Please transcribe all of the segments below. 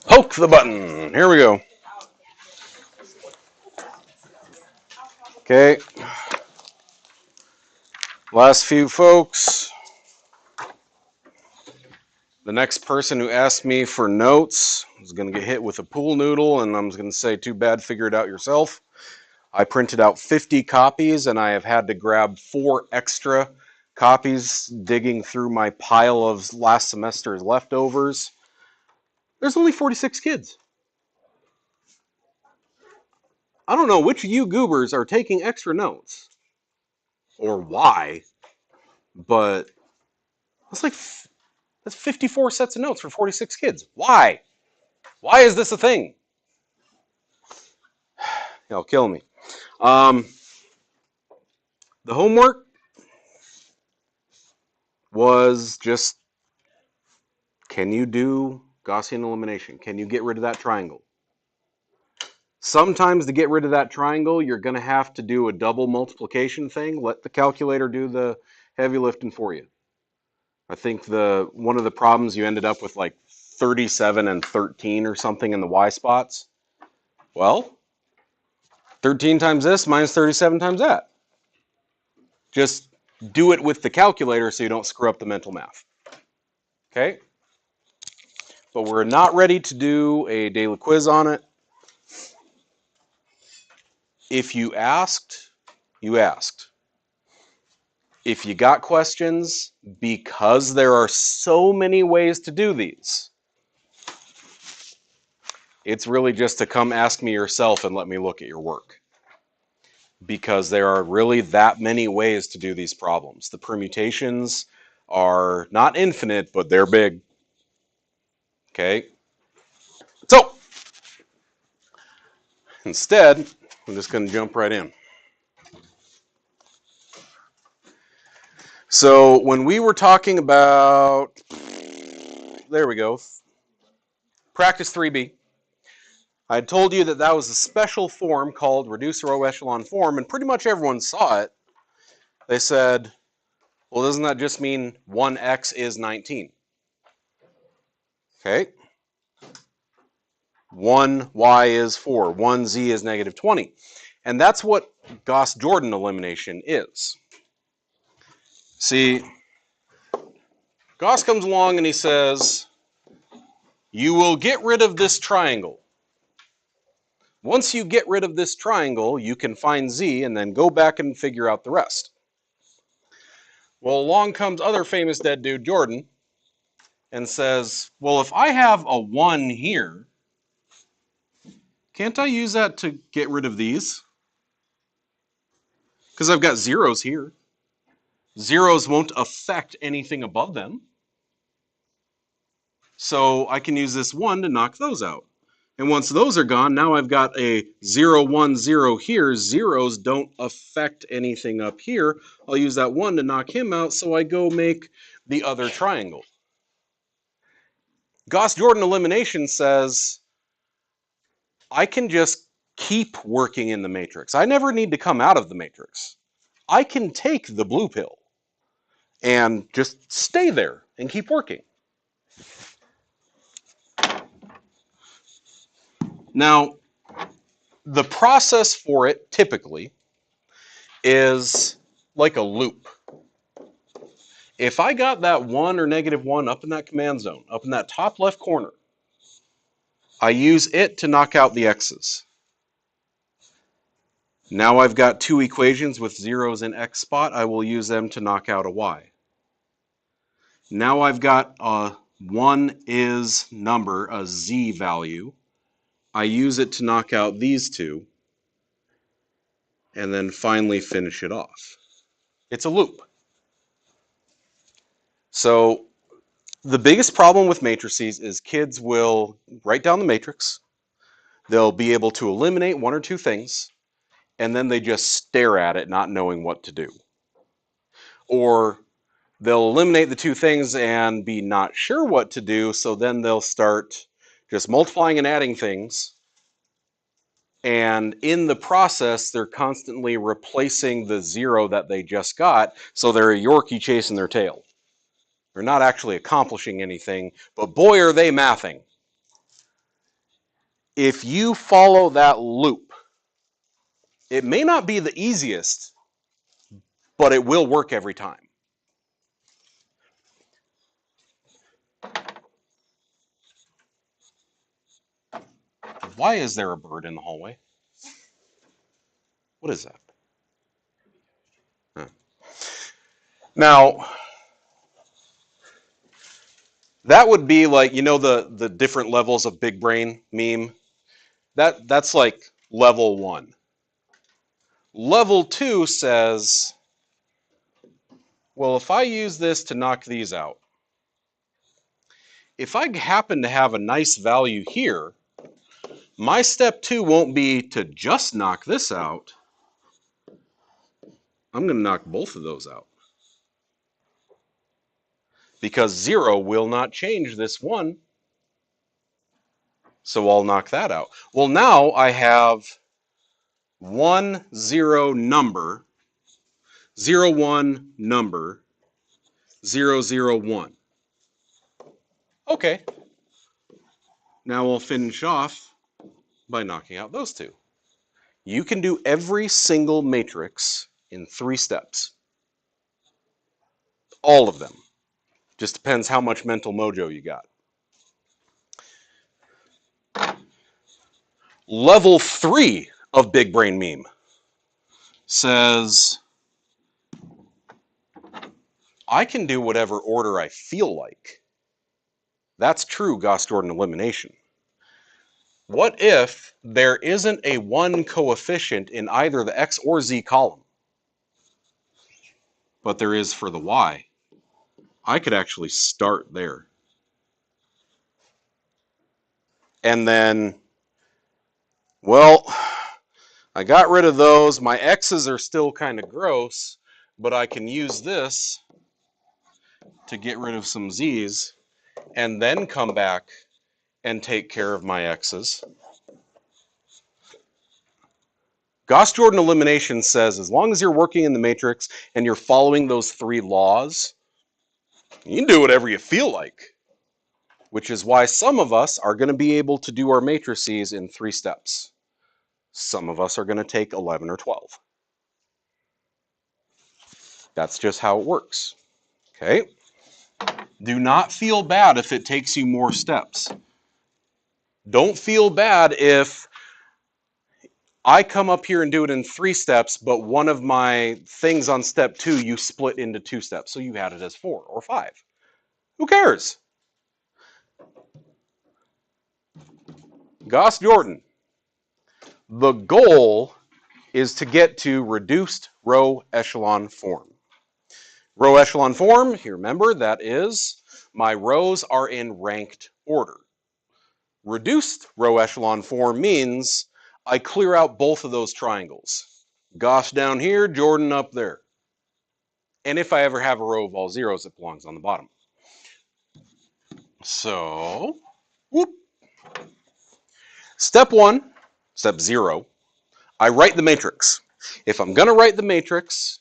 Poke the button. Here we go. Okay. Last few folks. The next person who asked me for notes is going to get hit with a pool noodle, and I'm going to say, too bad, figure it out yourself. I printed out 50 copies, and I have had to grab 4 extra copies digging through my pile of last semester's leftovers. There's only 46 kids. I don't know which of you goobers are taking extra notes or why, but that's 54 sets of notes for 46 kids. Why? Why is this a thing? It'll kill me. The homework was just, can you do Gaussian elimination? Can you get rid of that triangle? Sometimes to get rid of that triangle, you're going to have to do a double multiplication thing. Let the calculator do the heavy lifting for you. I think one of the problems you ended up with like 37 and 13 or something in the y spots. Well, 13 times this minus 37 times that. Just do it with the calculator so you don't screw up the mental math. Okay? But we're not ready to do a daily quiz on it. If you asked, you asked. If you got questions, because there are so many ways to do these, it's really just to come ask me yourself and let me look at your work. Because there are really that many ways to do these problems. The permutations are not infinite, but they're big. Okay? So, instead, I'm just going to jump right in. So, when we were talking about, there we go, practice 3B, I told you that that was a special form called reduced row echelon form, and pretty much everyone saw it. They said, well, doesn't that just mean 1x is 19? Okay. 1y is 4, 1z is negative 20. And that's what Gauss-Jordan elimination is. See, Gauss comes along and he says, you will get rid of this triangle. Once you get rid of this triangle, you can find z and then go back and figure out the rest. Well, along comes other famous dead dude, Jordan, and says, well, if I have a 1 here, can't I use that to get rid of these? Because I've got zeros here. Zeros won't affect anything above them. So I can use this 1 to knock those out. And once those are gone, now I've got a 0, 1, 0 here. Zeros don't affect anything up here. I'll use that 1 to knock him out, so I go make the other triangle. Gauss-Jordan elimination says I can just keep working in the matrix. I never need to come out of the matrix. I can take the blue pill and just stay there and keep working. Now, the process for it typically is like a loop. If I got that 1 or negative 1 up in that command zone, up in that top left corner, I use it to knock out the x's. Now I've got 2 equations with zeros in x spot. I will use them to knock out a y. Now I've got a 1 is number, a z value. I use it to knock out these 2, and then finally finish it off. It's a loop. So the biggest problem with matrices is kids will write down the matrix, they'll be able to eliminate 1 or 2 things, and then they just stare at it not knowing what to do. Or they'll eliminate the 2 things and be not sure what to do, so then they'll start just multiplying and adding things, and in the process they're constantly replacing the 0 that they just got, so they're a Yorkie chasing their tail. They're not actually accomplishing anything, but boy are they mathing. If you follow that loop, it may not be the easiest, but it will work every time. Why is there a bird in the hallway? What is that? Huh. Now, that would be like, you know, the different levels of big brain meme? That's like level 1. Level 2 says, well, if I use this to knock these out, if I happen to have a nice value here, my step 2 won't be to just knock this out. I'm going to knock both of those out. Because 0 will not change this 1. So I'll knock that out. Well, now I have 1, 0 number, 0, 1 number, 0, 0, 1. Okay. Now we'll finish off by knocking out those two. You can do every single matrix in 3 steps. All of them. Just depends how much mental mojo you got. Level 3 of Big Brain Meme says, I can do whatever order I feel like. That's true Gauss-Jordan elimination. What if there isn't a 1 coefficient in either the x or z column, but there is for the y? I could actually start there. And then, well, I got rid of those. My x's are still kind of gross, but I can use this to get rid of some z's and then come back and take care of my x's. Gauss-Jordan elimination says as long as you're working in the matrix and you're following those 3 laws, you can do whatever you feel like, which is why some of us are going to be able to do our matrices in 3 steps. Some of us are going to take 11 or 12. That's just how it works. Okay? Do not feel bad if it takes you more steps. Don't feel bad if I come up here and do it in 3 steps, but one of my things on step 2 you split into 2 steps, so you had it as 4 or 5. Who cares? Gauss-Jordan. The goal is to get to reduced row echelon form. Row echelon form, you remember, that is my rows are in ranked order. Reduced row echelon form means I clear out both of those triangles. Gauss down here, Jordan up there. And if I ever have a row of all zeros, it belongs on the bottom. So, whoop. Step 1, step 0, I write the matrix. If I'm going to write the matrix,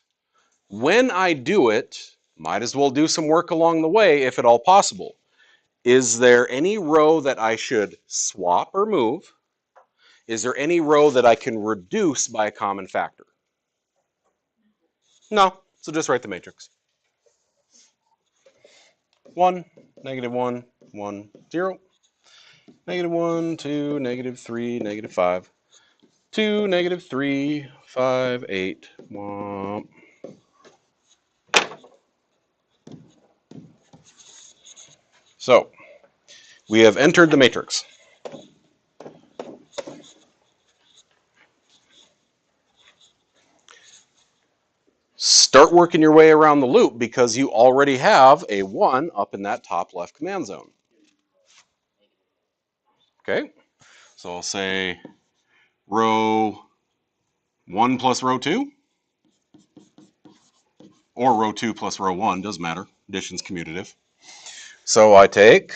when I do it, might as well do some work along the way if at all possible. Is there any row that I should swap or move? Is there any row that I can reduce by a common factor? No, so just write the matrix. 1, -1, 1, 0. -1, 2, -3, -5. 2, -3, 5, 8. Womp. So, we have entered the matrix. Start working your way around the loop because you already have a 1 up in that top left command zone. Okay, so I'll say row 1 plus row 2, or row 2 plus row 1, doesn't matter. Addition's commutative. So I take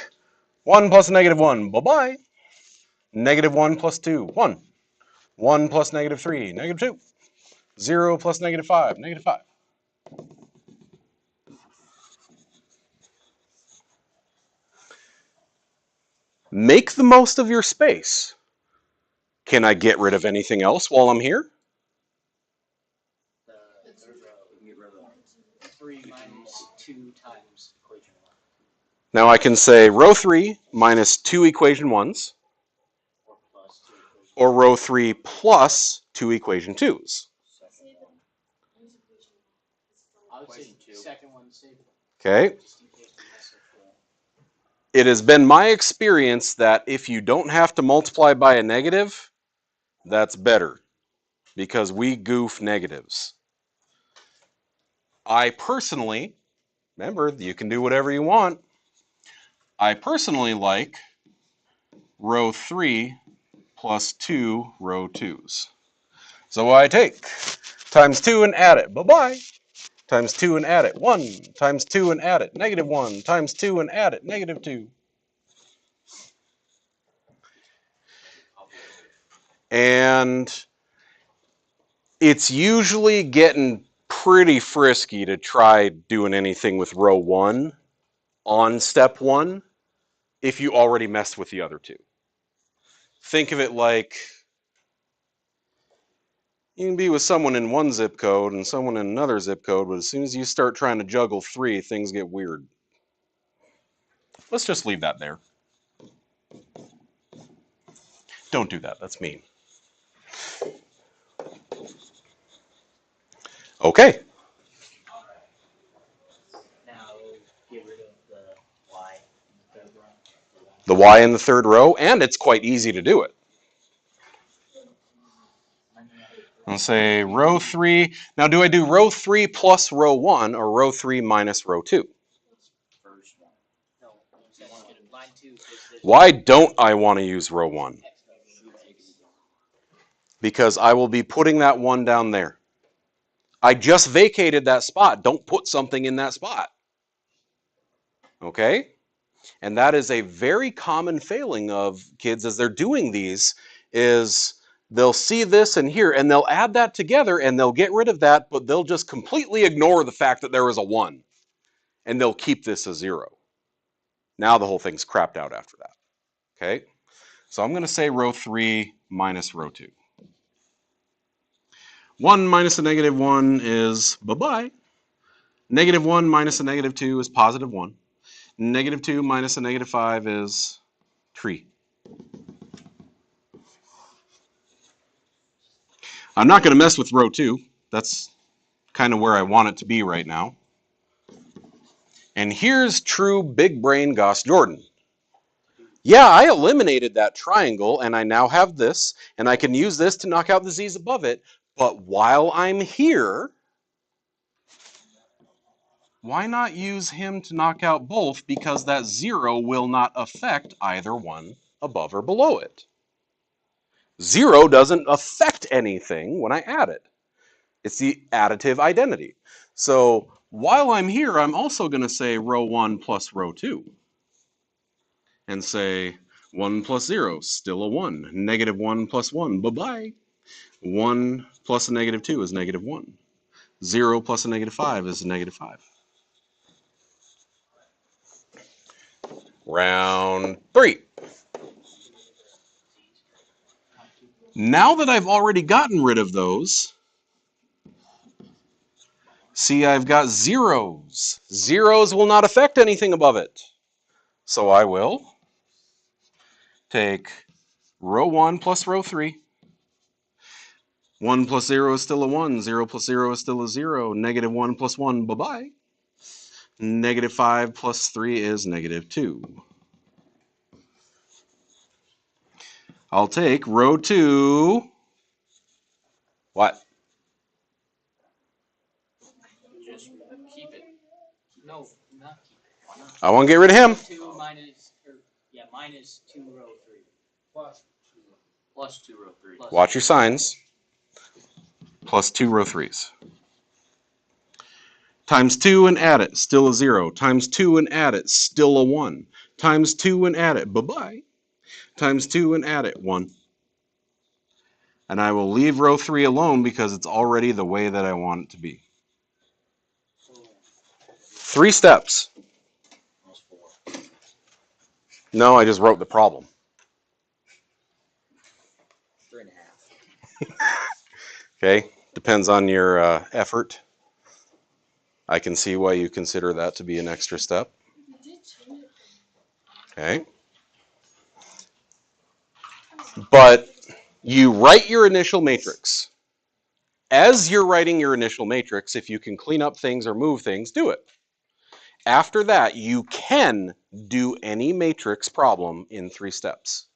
1 plus -1, bye-bye. -1 plus 2, 1. 1 plus -3, -2. 0 plus -5, -5. Make the most of your space. Can I get rid of anything else while I'm here? 3 minus 2 times equation 1. Now I can say row 3 minus 2 equation 1s, Or plus 2 equation or row 3 plus 2 equation 2s. I would say second one savable. Okay. Just in case we mess up It has been my experience that if you don't have to multiply by a negative, that's better, because we goof negatives. I personally, remember, you can do whatever you want. I personally like row 3 plus 2 row 2s. So what I take, times 2 and add it, bye-bye. Times 2 and add it, 1. Times 2 and add it, negative 1. Times 2 and add it, negative 2. And it's usually getting pretty frisky to try doing anything with row 1 on step 1 if you already messed with the other two. Think of it like you can be with someone in one zip code and someone in another zip code, but as soon as you start trying to juggle 3, things get weird. Let's just leave that there. Don't do that, that's mean. Okay. Now get rid of the y in the third row. The y in the third row, and it's quite easy to do it. I'll say row 3. Now, do I do row 3 plus row 1 or row 3 minus row 2? First one. No, line 2 takes this. Why don't I want to use row 1? Because I will be putting that 1 down there. I just vacated that spot. Don't put something in that spot. Okay? And that is a very common failing of kids as they're doing these, is they'll see this and here, and they'll add that together, and they'll get rid of that, but they'll just completely ignore the fact that there is a 1, and they'll keep this a 0. Now the whole thing's crapped out after that. Okay? So I'm going to say row 3 minus row 2. 1 minus a negative 1 is bye-bye. Negative 1 minus a negative 2 is positive 1. Negative 2 minus a negative 5 is 3. I'm not going to mess with row 2. That's kind of where I want it to be right now. And here's true big brain Gauss-Jordan. Yeah, I eliminated that triangle, and I now have this, and I can use this to knock out the z's above it. But while I'm here, why not use him to knock out both? Because that 0 will not affect either one above or below it. 0 doesn't affect anything when I add it. It's the additive identity. So while I'm here, I'm also going to say row 1 plus row 2. And say 1 plus 0, still a 1. Negative 1 plus 1, bye-bye. 1 plus a negative 2 is negative 1. 0 plus a negative 5 is negative 5. Round 3. Now that I've already gotten rid of those, see, I've got zeros. Zeros will not affect anything above it. So I will take row 1 plus row 3. 1 plus 0 is still a 1. 0 plus 0 is still a 0. Negative 1 plus 1, bye-bye. Negative 5 plus 3 is negative 2. I'll take row 2. What? Just keep it. No, not keep it. Why not? I want to get rid of him. 2 minus, minus 2 row 3. Plus 2 row 3. Watch your signs. Plus 2 row 3s. Times 2 and add it, still a 0. Times 2 and add it, still a 1. Times 2 and add it, bye-bye. Times 2 and add it, 1. And I will leave row 3 alone because it's already the way that I want it to be. 3 steps. No, I just wrote the problem. 3.5. Okay, depends on your effort. I can see why you consider that to be an extra step. Okay. But you write your initial matrix. As you're writing your initial matrix, if you can clean up things or move things, do it. After that, you can do any matrix problem in 3 steps.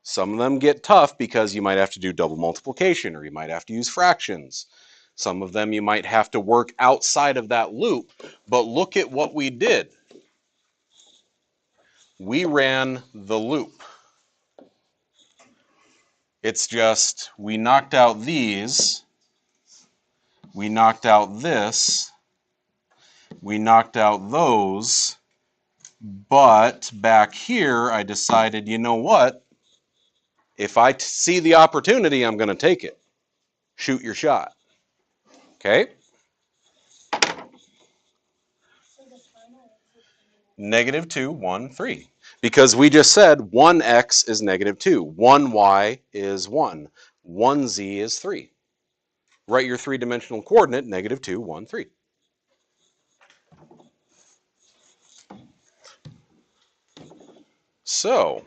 Some of them get tough because you might have to do double multiplication or you might have to use fractions. Some of them you might have to work outside of that loop. But look at what we did. We ran the loop. It's just we knocked out these, we knocked out this, we knocked out those, but back here I decided, you know what? If I see the opportunity, I'm going to take it. Shoot your shot. Okay? -2, 1, 3. Because we just said 1x is -2, 1y is 1, 1z is 3. Write your 3-dimensional coordinate, -2, 1, 3. So,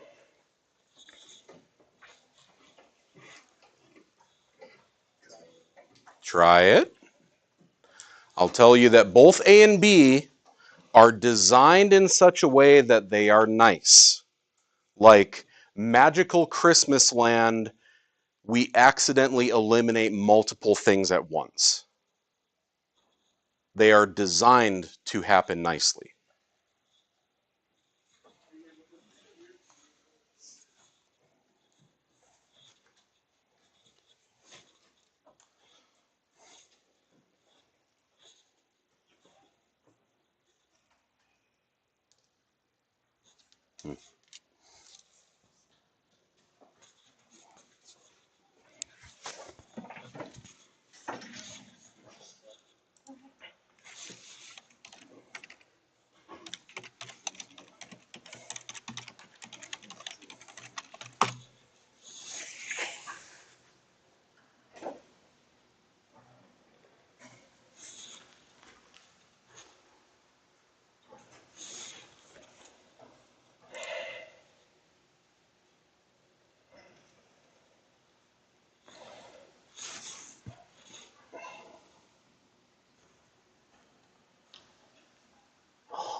try it. I'll tell you that both A and B are designed in such a way that they are nice. Like Magical Christmas Land, we accidentally eliminate multiple things at once. They are designed to happen nicely.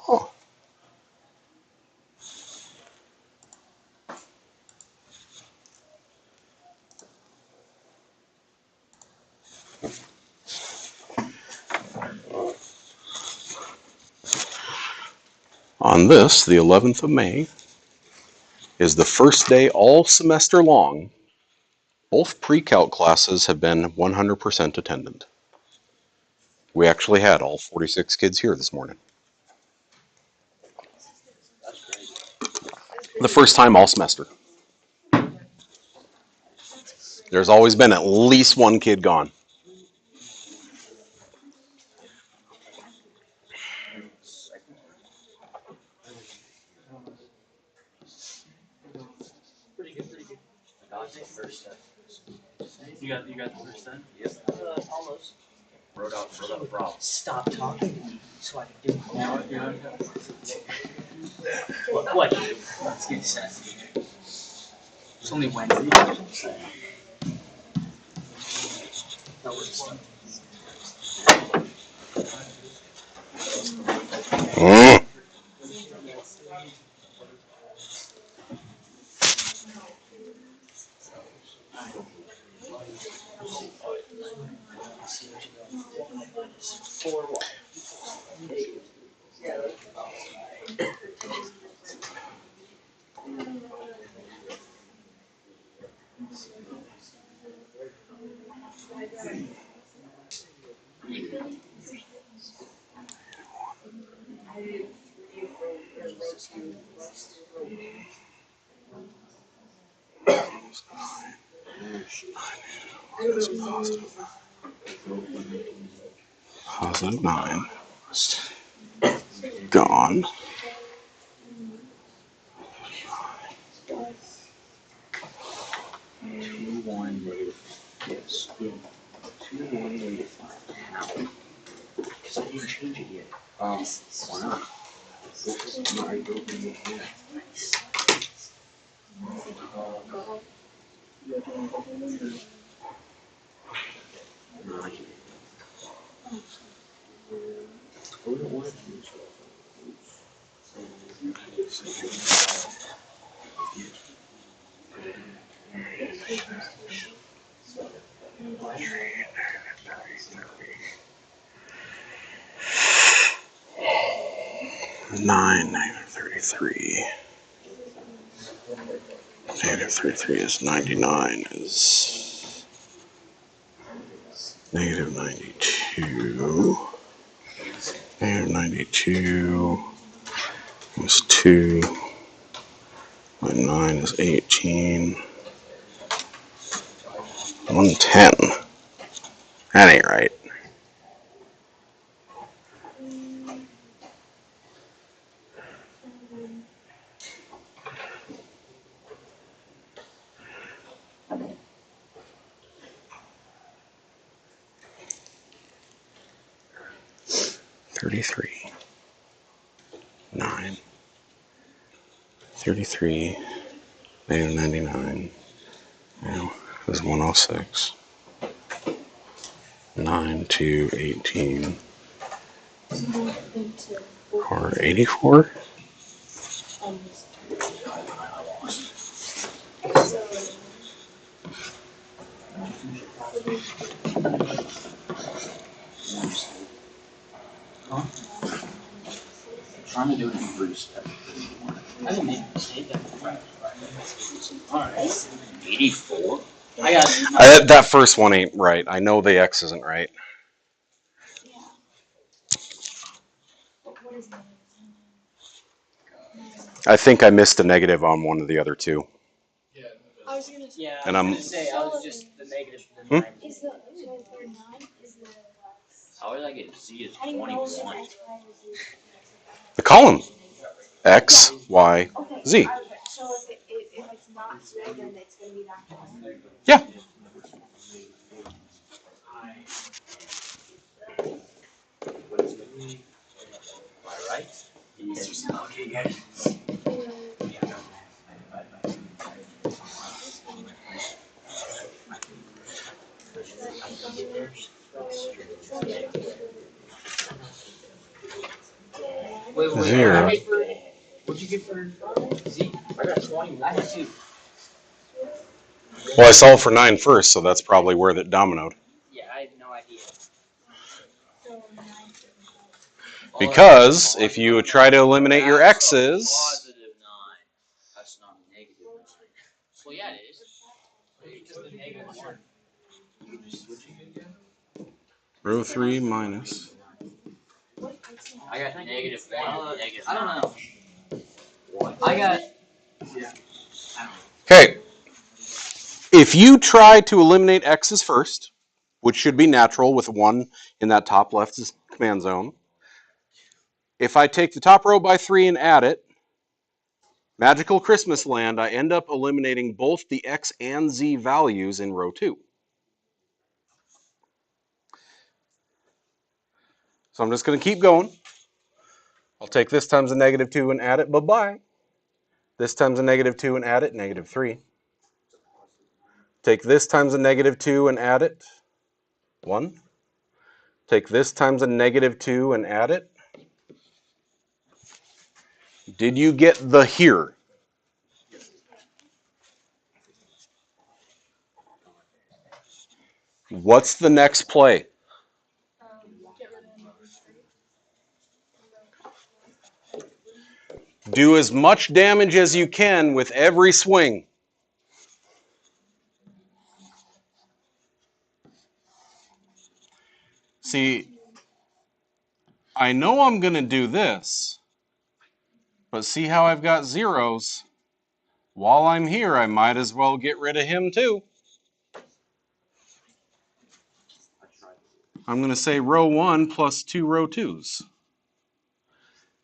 Oh. On this, the 11th of May, is the first day all semester long. Both pre-calc classes have been 100% attendant. We actually had all 46 kids here this morning. The first time all semester. There's always been at least one kid gone. You got the first time? Yep. Almost. Wrote out the problem. Stop talking to me so I can do it now. What? Let's get set. It's only Wednesday. That works. Mm. Positive 9. Gone. One negative. Because I didn't change it yet. Why not? Nine -33. -33 is 99 is -92. -92 is 2. 9 is 18. 110. That ain't right. -33. 9. -33. -99. Now is 106. 9 to 18. Or 84? Trying to do it in 3 steps. I didn't make a mistake. Alright. 84? I got. That first one ain't right. I know the X isn't right. I think I missed a negative on one of the other two. Yeah, And I I'm- was gonna say, I was just the negative the Hmm? 9. How did I get Z is 21? The column. X, Y, Z. Yeah. Am I right? Yes. Okay, guys. Wait, Zero. What'd you get for Z? I got 20. I had 2. Well, I solved for 9 first, so that's probably where that dominoed. Yeah, I have no idea. Because if you try to eliminate your X's, Positive 9. That's not a negative 9. Well, yeah, it is. It's just a negative 1. You just switching again? row 3 minus. I got negative 1. Negative 9. I don't know. What? I got. Okay. If you try to eliminate X's first, which should be natural with 1 in that top left command zone, if I take the top row by 3 and add it, Magical Christmas Land, I end up eliminating both the X and Z values in row 2. So I'm just going to keep going. I'll take this times a negative 2 and add it, bye-bye. This times a negative 2 and add it, negative 3. Take this times a negative 2 and add it, 1. Take this times a negative 2 and add it. Did you get the here? What's the next play? Do as much damage as you can with every swing. See, I know I'm going to do this, but see how I've got zeros? While I'm here, I might as well get rid of him too. I'm going to say row 1 plus 2 row 2s.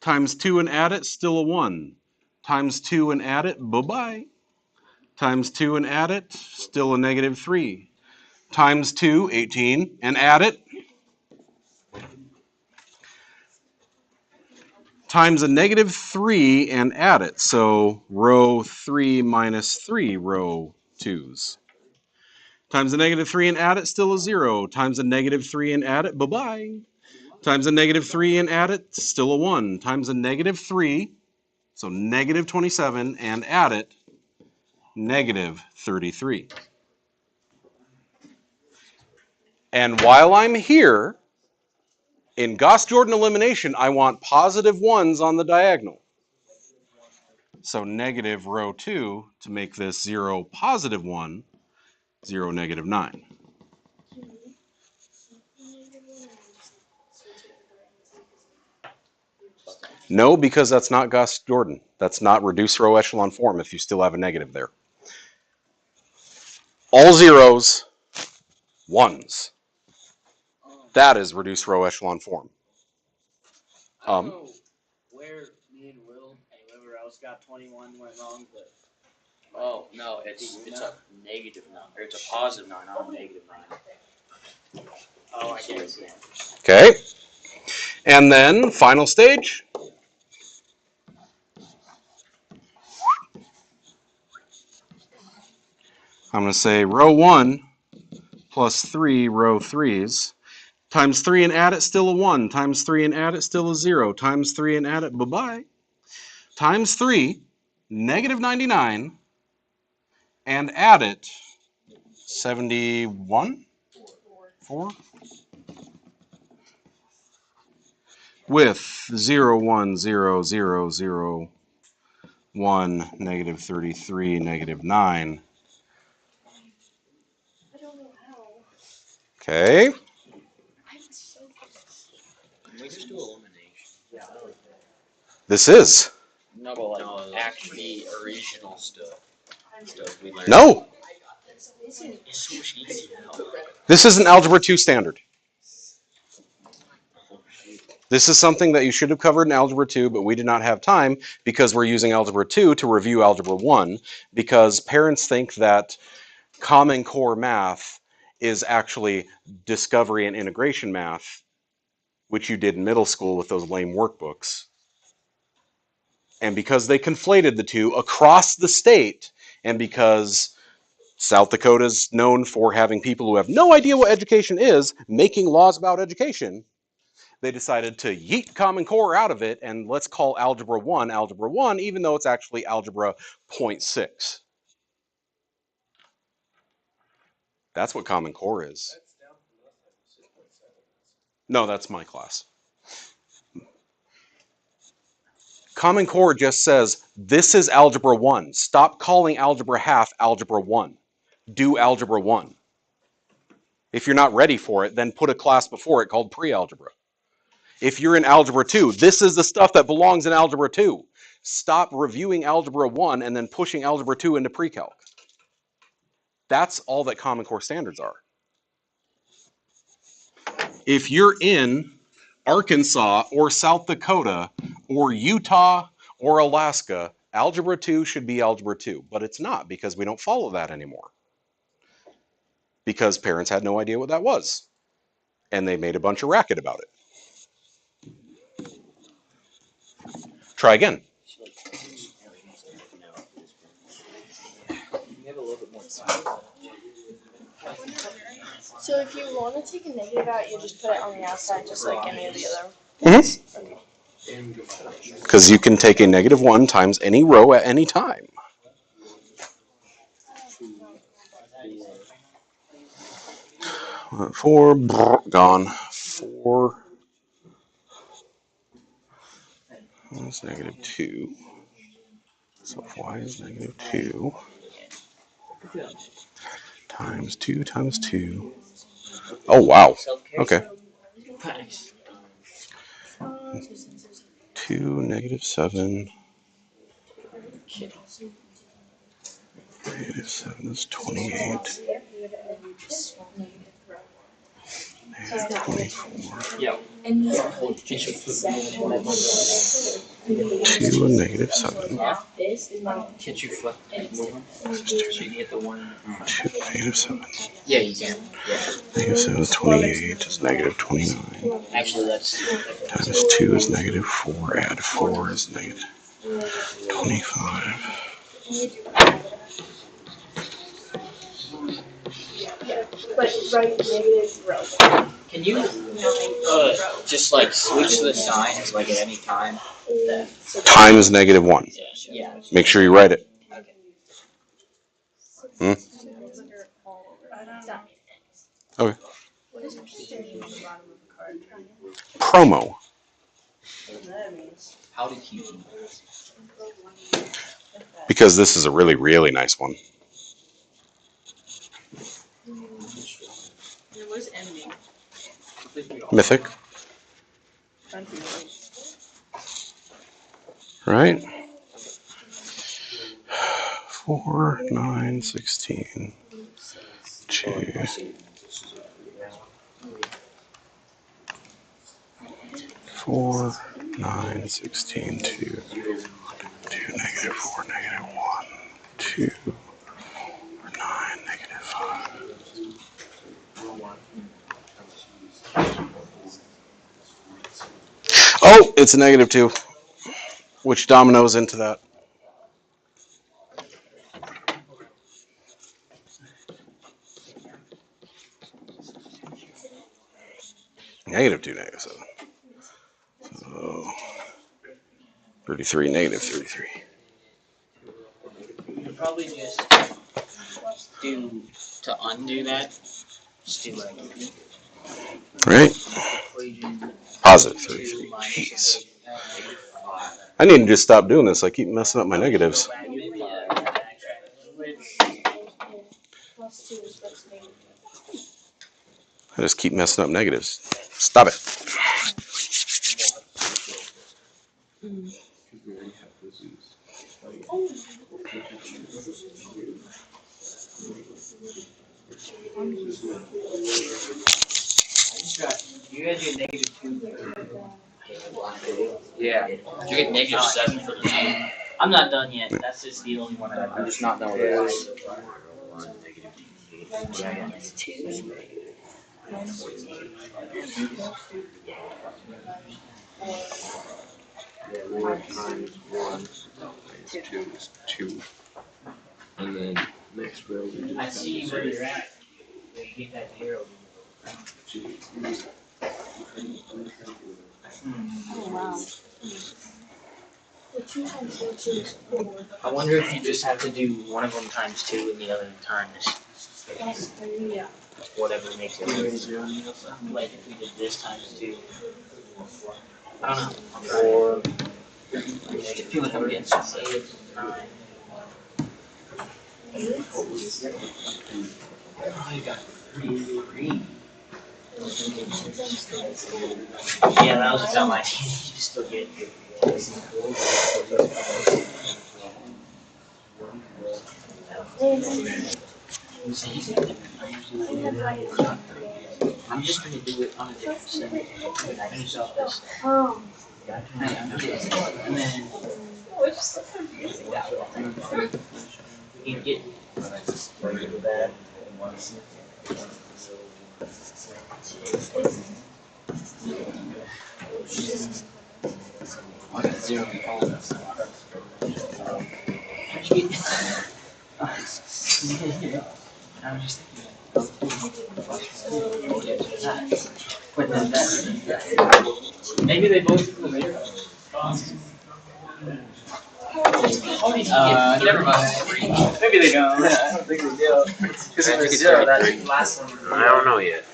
Times 2 and add it, still a 1. Times 2 and add it, bye-bye. Times 2 and add it, still a negative 3. times 2, 18, and add it, times a negative 3 and add it. So row 3 minus 3 row 2's. Times a negative 3 and add it, still a 0. Times a negative 3 and add it, bye-bye. Times a negative 3 and add it, still a 1. Times a negative 3, so negative 27, and add it, negative 33. And while I'm here, in Gauss-Jordan elimination, I want positive 1s on the diagonal. So negative row 2, to make this 0, positive 1, 0, negative 9. No, because that's not Gauss-Jordan. That's not reduced row echelon form if you still have a negative there. All zeros, 1s. That is reduced row echelon form. I don't know where me and Will and whoever else got 21 went wrong, but Oh no, it's a negative 9, or it's a positive 9, not a negative 9. oh, I guess yeah. Okay. And then final stage. I'm going to say row 1 plus 3 row 3's. Times 3 and add it, still a 1. Times 3 and add it, still a 0. Times 3 and add it, bye-bye. Times 3, negative 99, and add it, 71? 4? With 0, 1, 0, 0, 0, 1, negative 33, negative 9. Okay. Can we just do elimination? Yeah, I like that. This is. No, but like actually original stuff we learned. No. It's so much easier. This is an Algebra 2 standard. This is something that you should have covered in Algebra 2, but we did not have time because we're using Algebra 2 to review Algebra 1, because parents think that Common Core math is actually discovery and integration math, which you did in middle school with those lame workbooks. And because they conflated the two across the state, and because South Dakota's known for having people who have no idea what education is making laws about education, they decided to yeet Common Core out of it and let's call Algebra 1, even though it's actually Algebra 0.6. That's what Common Core is. No, that's my class. Common Core just says, this is Algebra 1. Stop calling Algebra half Algebra 1. Do Algebra 1. If you're not ready for it, then put a class before it called pre-algebra. If you're in Algebra 2, this is the stuff that belongs in Algebra 2. Stop reviewing Algebra 1 and then pushing Algebra 2 into PreCalc. That's all that Common Core standards are. If you're in Arkansas or South Dakota or Utah or Alaska, Algebra 2 should be Algebra 2, but it's not because we don't follow that anymore. Because parents had no idea what that was, and they made a bunch of racket about it. Try again. We have a little bit more time. So if you want to take a negative out, you just put it on the outside, just like any of the other. Because you can take a -1 times any row at any time. 4, gone. 4 is -2. So if y is -2 times 2 times 2. Oh, wow. Okay. 2, -7. -7 is 28. -24. Yeah. 2 and negative 7. Now this is my Can't you flip movement? This is 2, So you can hit the one. 2 negative 7. Yeah, you can. Yeah. Negative 7 is 28 is negative 29. Actually, that's. Times 2 is negative 4. Add 4 is negative 25. but right negative row. Can you just like switch the signs like at any time? Times negative 1. Yeah. Make sure you write it. Hmm? Okay. Promo. How did he? Because this is a really, really nice one. What is ending? Mythic. Right? 4, 9, 16, 2. 4, 9, 16, 2, 2, negative 4, negative 1, 2, 9, negative 5. Oh, it's a negative 2, which dominoes into that. Negative 2, negative 7. So 33, negative 33. You could probably just do to undo that. Just do like Right? equation Positive 2 33. minus Jeez. negative 5. I need to just stop doing this. I keep messing up my negatives. Maybe I just keep messing up negatives. Stop it. you had your negative 2. Yeah. Did you get negative 7 for the name? I'm not done yet. That's just the only one I'm just not done with it. Times 1 minus 2 is 2. And then next row we just I see where you're at. Where you get that 0. Oh wow. I wonder if you just have to do one of them times 2 and the other times whatever makes it easier. Like if we did this times 2. I don't know. Or I feel like I'm getting something. 8, 9. Oh, you got 3. Yeah, that was just how my team. You still get. I'm just gonna do it on a different set. Finish off this. Oh. And then you get that. I got 0 I was just but then that, maybe they both equal 0. Never mind. Maybe they don't. I don't think they do. Because if it's 0, that last one. I don't know yet.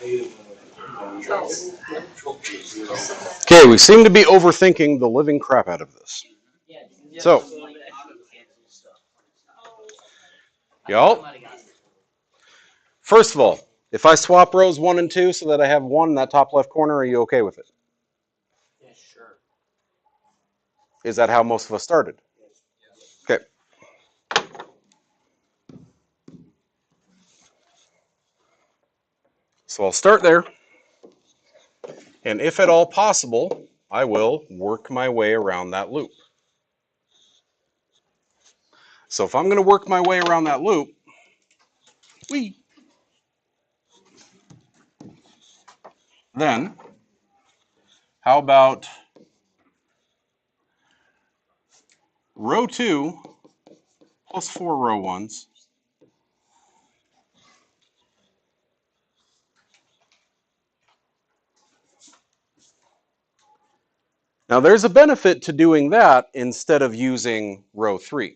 Okay, we seem to be overthinking the living crap out of this. So, y'all, first of all, if I swap rows 1 and 2 so that I have 1 in that top left corner, are you okay with it? Yeah, sure. Is that how most of us started? Okay. So I'll start there. And if at all possible, I will work my way around that loop. So if I'm going to work my way around that loop, then how about row 2 plus 4 row 1s? Now there's a benefit to doing that instead of using row 3.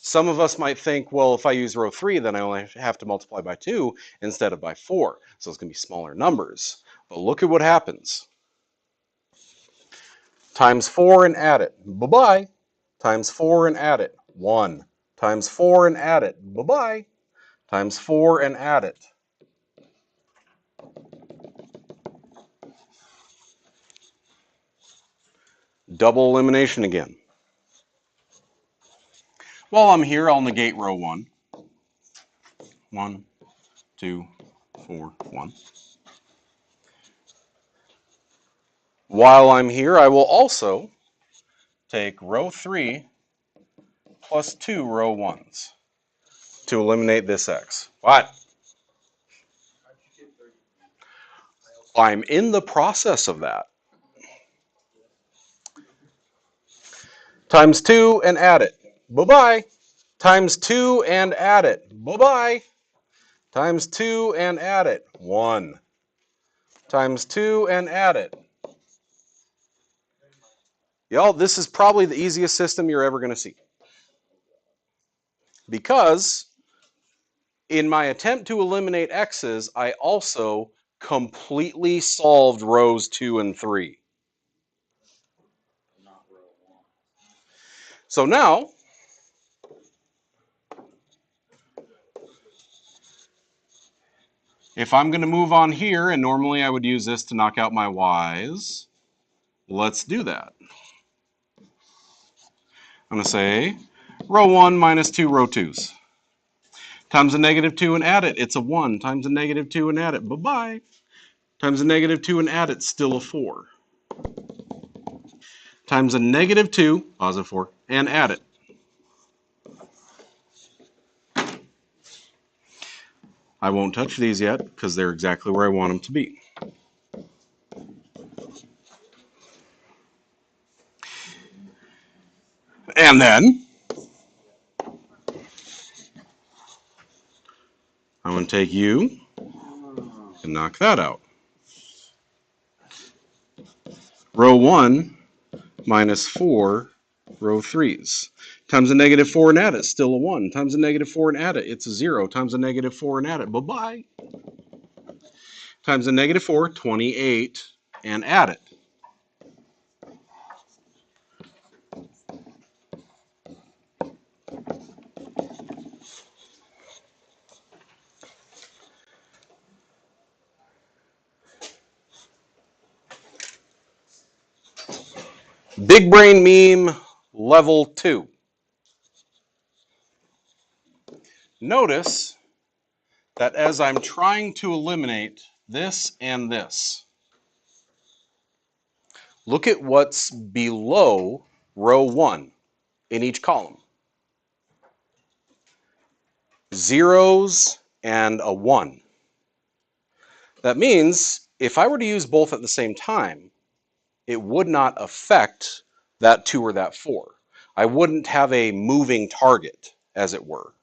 Some of us might think, well, if I use row 3, then I only have to multiply by 2 instead of by 4. So it's going to be smaller numbers. But look at what happens. Times 4 and add it. Bye-bye. Times 4 and add it. 1. Times 4 and add it. Bye-bye. Times 4 and add it. Double elimination again. While I'm here, I'll negate row 1. 1, 2, 4, 1. While I'm here, I will also take row 3 plus 2 row 1s to eliminate this x. What? I'm in the process of that. Times 2 and add it. Bye-bye. Times 2 and add it. Bye-bye. Times 2 and add it. 1. Times 2 and add it. Y'all, this is probably the easiest system you're ever going to see. Because in my attempt to eliminate x's, I also completely solved rows 2 and 3. So now, if I'm going to move on here, and normally I would use this to knock out my y's, let's do that. I'm going to say row 1 minus 2 row 2's. Times a negative 2 and add it, it's a 1. Times a negative 2 and add it, bye-bye. Times a negative 2 and add it, still a 4. Times a negative 2, positive 4, and add it. I won't touch these yet because they're exactly where I want them to be. And then I'm going to take u and knock that out. Row 1 minus 4 row 3's. Times a negative 4 and add it, still a 1. Times a negative 4 and add it, it's a 0. Times a negative 4 and add it, bye-bye. Times a negative 4, 28, and add it. Big brain meme level 2. Notice that as I'm trying to eliminate this and this, look at what's below row 1 in each column. Zeros and a 1. That means if I were to use both at the same time, it would not affect that 2 or that 4. I wouldn't have a moving target, as it were.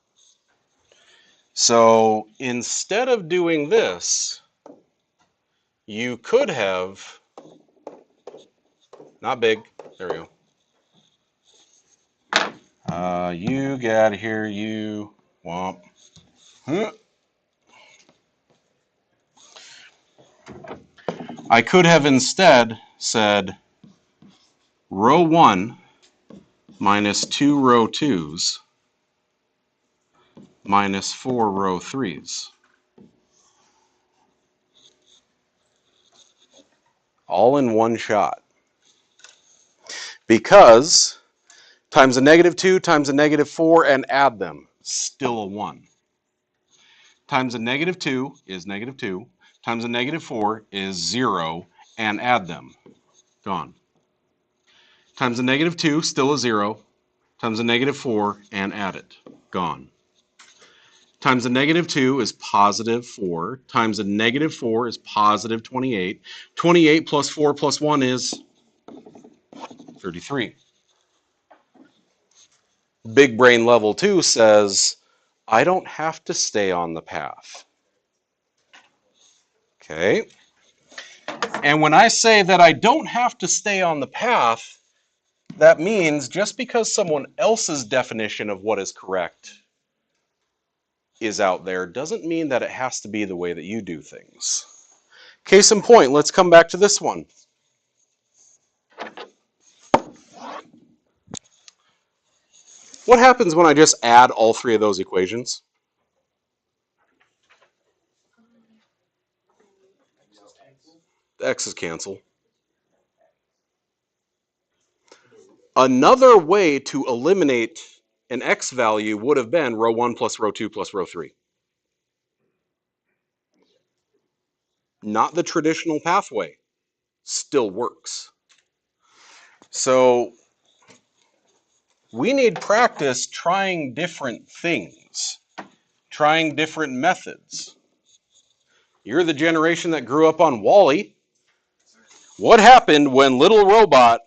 So instead of doing this, you could have, not big, there we go. You get out of here, you womp. I could have instead said row 1 minus 2 row 2's minus 4 row 3's. All in one shot. Because times a negative 2 times a negative 4 and add them, still a 1. Times a negative 2 is negative 2, times a negative 4 is 0, and add them. gone. Times a negative 2, still a 0. Times a negative 4, and add it, gone. Times a negative 2 is positive 4. Times a negative 4 is positive 28. 28 plus 4 plus 1 is 33. Big brain level 2 says, I don't have to stay on the path. Okay? And when I say that I don't have to stay on the path, that means just because someone else's definition of what is correct is out there doesn't mean that it has to be the way that you do things. Case in point, let's come back to this one. What happens when I just add all three of those equations? The x's cancel. Another way to eliminate an x value would have been row 1 plus row 2 plus row 3. Not the traditional pathway. Still works. So we need practice trying different things, trying different methods. You're the generation that grew up on Wall-E. What happened when little robot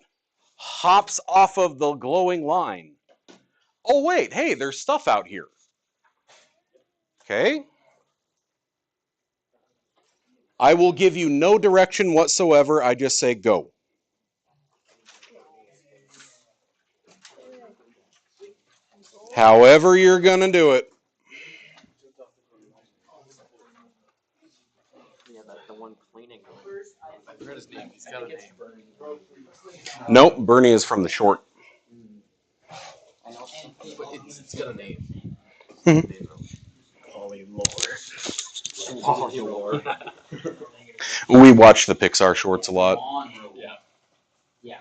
hops off of the glowing line? Oh, wait, hey, there's stuff out here. Okay? I will give you no direction whatsoever. I just say go. However you're going to do it. Yeah, the one cleaning. I read his name. He's got a name. Nope, Bernie is from the short. But it's got a name. Holy Lord. Holy Lord. We watch the Pixar shorts a lot. Yeah.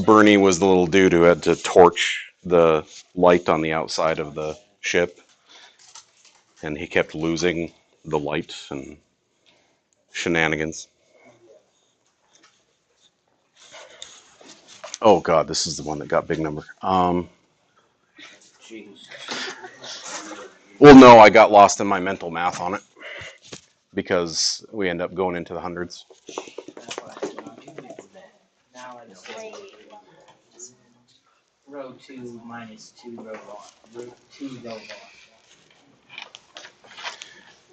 Bernie was the little dude who had to torch the light on the outside of the ship. And he kept losing the light and shenanigans. Oh god, this is the one that got big number. Jeez. Well, no, I got lost in my mental math on it because we end up going into the hundreds. Now it's row 2 minus 2 row 1. 2 row 1.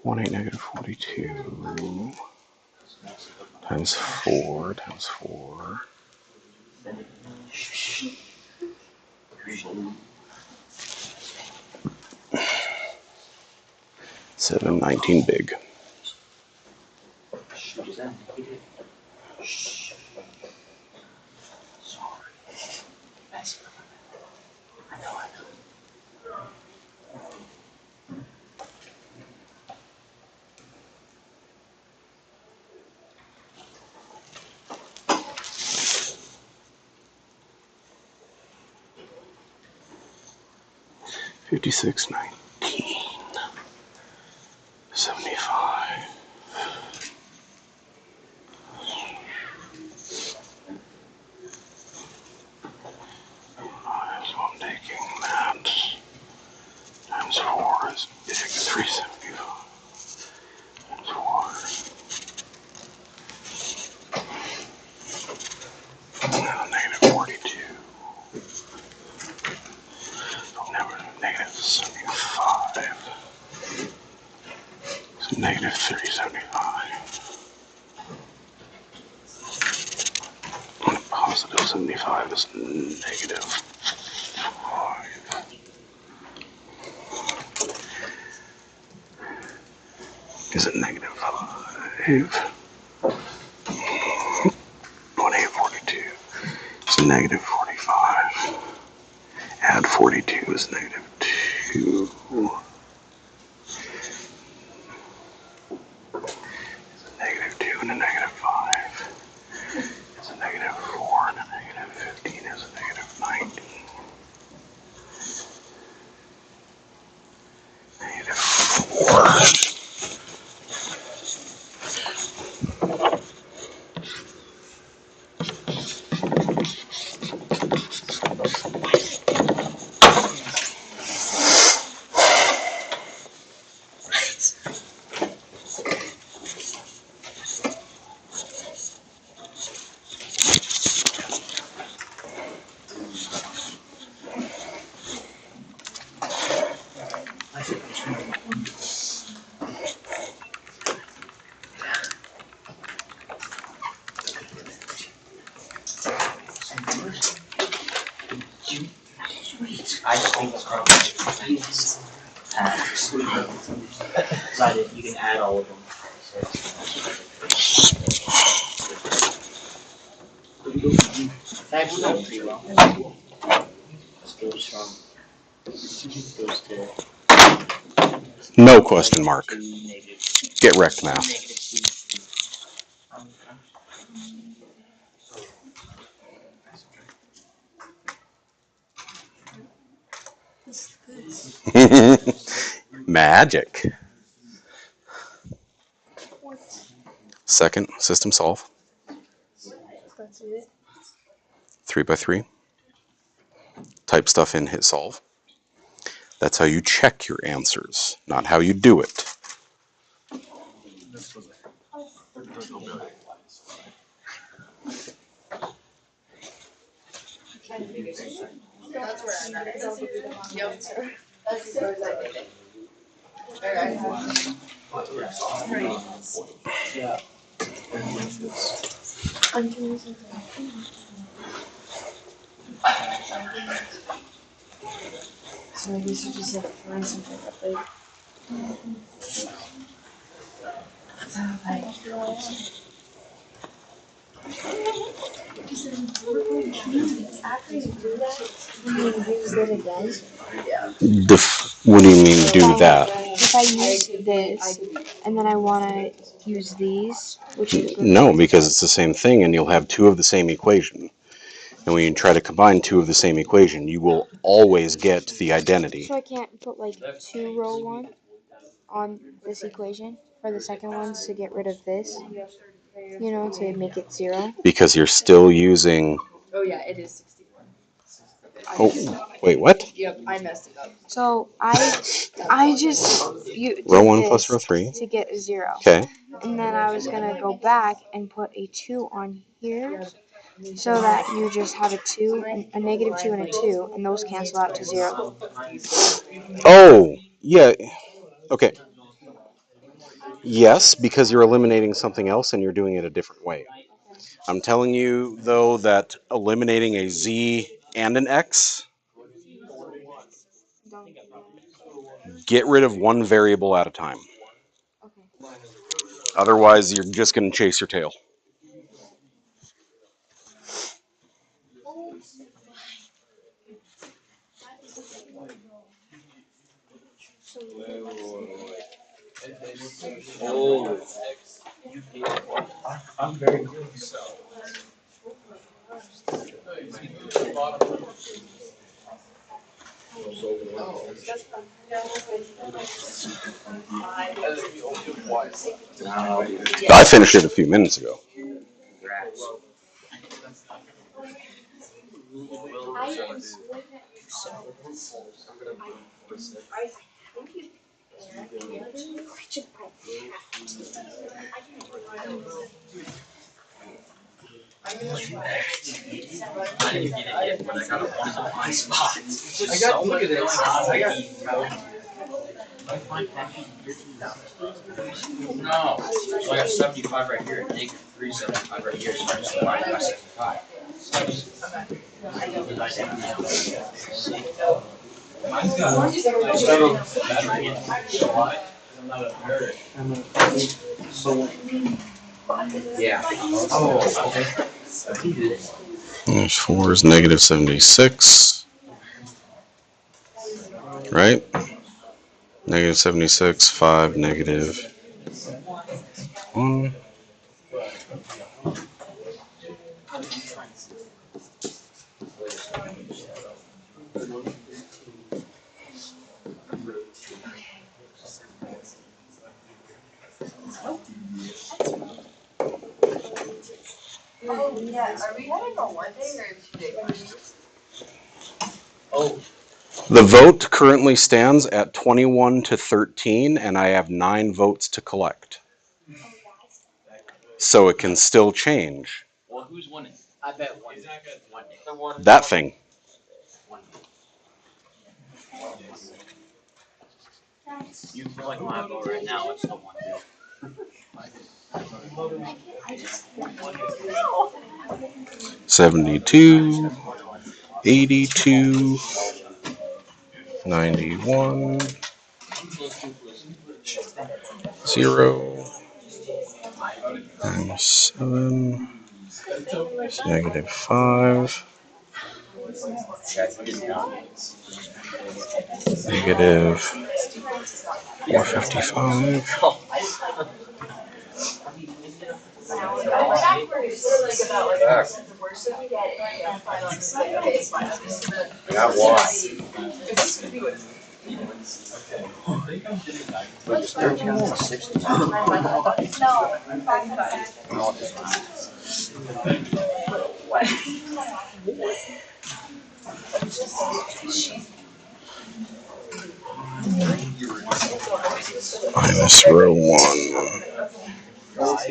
1 8 negative 42 times 4 times 4. 719 big. Is that negative? Sorry. I know. 56, 19, 75. So I'm taking that times 4 is big, 375 times 4. And then a negative 42. So negative 75. So negative 375. And positive 75 is negative 5. Is it negative 5? 1/842 is negative 45. Add 42 is negative 2. It's a negative 2 and a negative 5. It's a negative 4 and a negative 15 is a negative 19. Negative 4. I just think it's probably decided you can add all of them. That's going pretty well. Goes from goes to No question mark. to negative Get wrecked, math. negative 2. Magic. Second, system solve. That's it. 3 by 3. Type stuff in, hit solve. That's how you check your answers, not how you do it. That's where I'm at. Yep. That's as far as I did it. I'm doing something. So I guess you just have to find something that after you do that, you can use it again. What do you mean do that? If I use this and then I want to use these, which is a good No, one. because it's the same thing and you'll have two of the same equation. And when you try to combine two of the same equation, you will always get the identity. So I can't put like 2 row 1 on this equation for the second ones to get rid of this, you know, to make it 0. Because you're still using... Oh yeah, it is 61. Oh, wait, what? Yep, I messed it up. So I just Row did 1 this plus row 3. to get a 0. Okay. And then I was gonna go back and put a 2 on here, so that you just have a 2, and a negative 2 and a 2, and those cancel out to 0. Oh, yeah. Okay. Yes, because you're eliminating something else and you're doing it a different way. I'm telling you, though, that eliminating a z and an x, get rid of one variable at a time. Okay. Otherwise, you're just going to chase your tail. Oh, I'm very close. I finished it a few minutes ago. I didn't get it yet, but I got a 1 on my spot. I got, look at this. I got, No, so I got 75 right here, and negative 375 right here, so I just divided by 75. yeah. Oh, okay. There's 4 is negative 76. Right? Negative 76, 5, negative 1. Oh yeah, are we having a 1 day or a 2 day one? Oh, The vote currently stands at 21 to 13, and I have 9 votes to collect. So it can still change. well, who's winning? I bet 1 day. That thing. You feel like my vote right now, it's the one. 72, 82, 91, 0, minus 7, negative 5, negative 455. Not why. Minus row 1. Once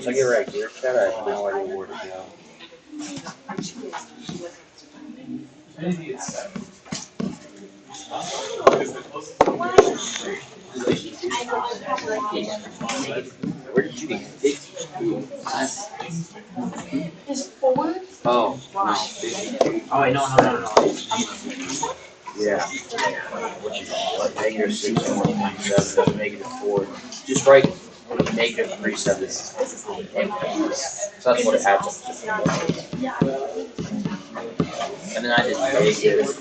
I get right here, Chad, I have no idea where to go. Where did you get 52? Oh, no, 52. Oh, wait, no. Yeah. Which is like negative 6.7, negative 4. Just write negative 370. So that's what it adds up to. And then I did negative.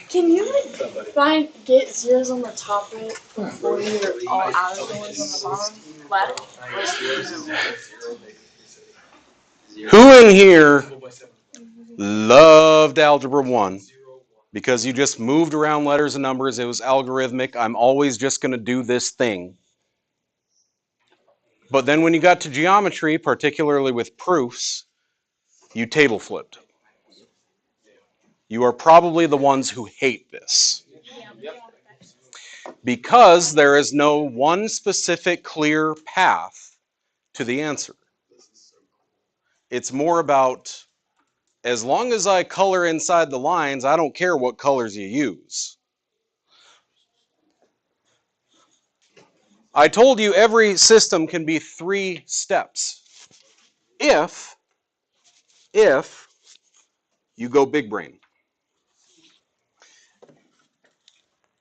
Can you get zeros on the top right before you're all out of the ones on the bottom left? Who in here loved Algebra 1? Because you just moved around letters and numbers, it was algorithmic. I'm always just going to do this thing. But then when you got to geometry, particularly with proofs, you table flipped. You are probably the ones who hate this. Because there is no one specific clear path to the answer. It's more about, as long as I color inside the lines, I don't care what colors you use. I told you every system can be 3 steps. If you go big brain.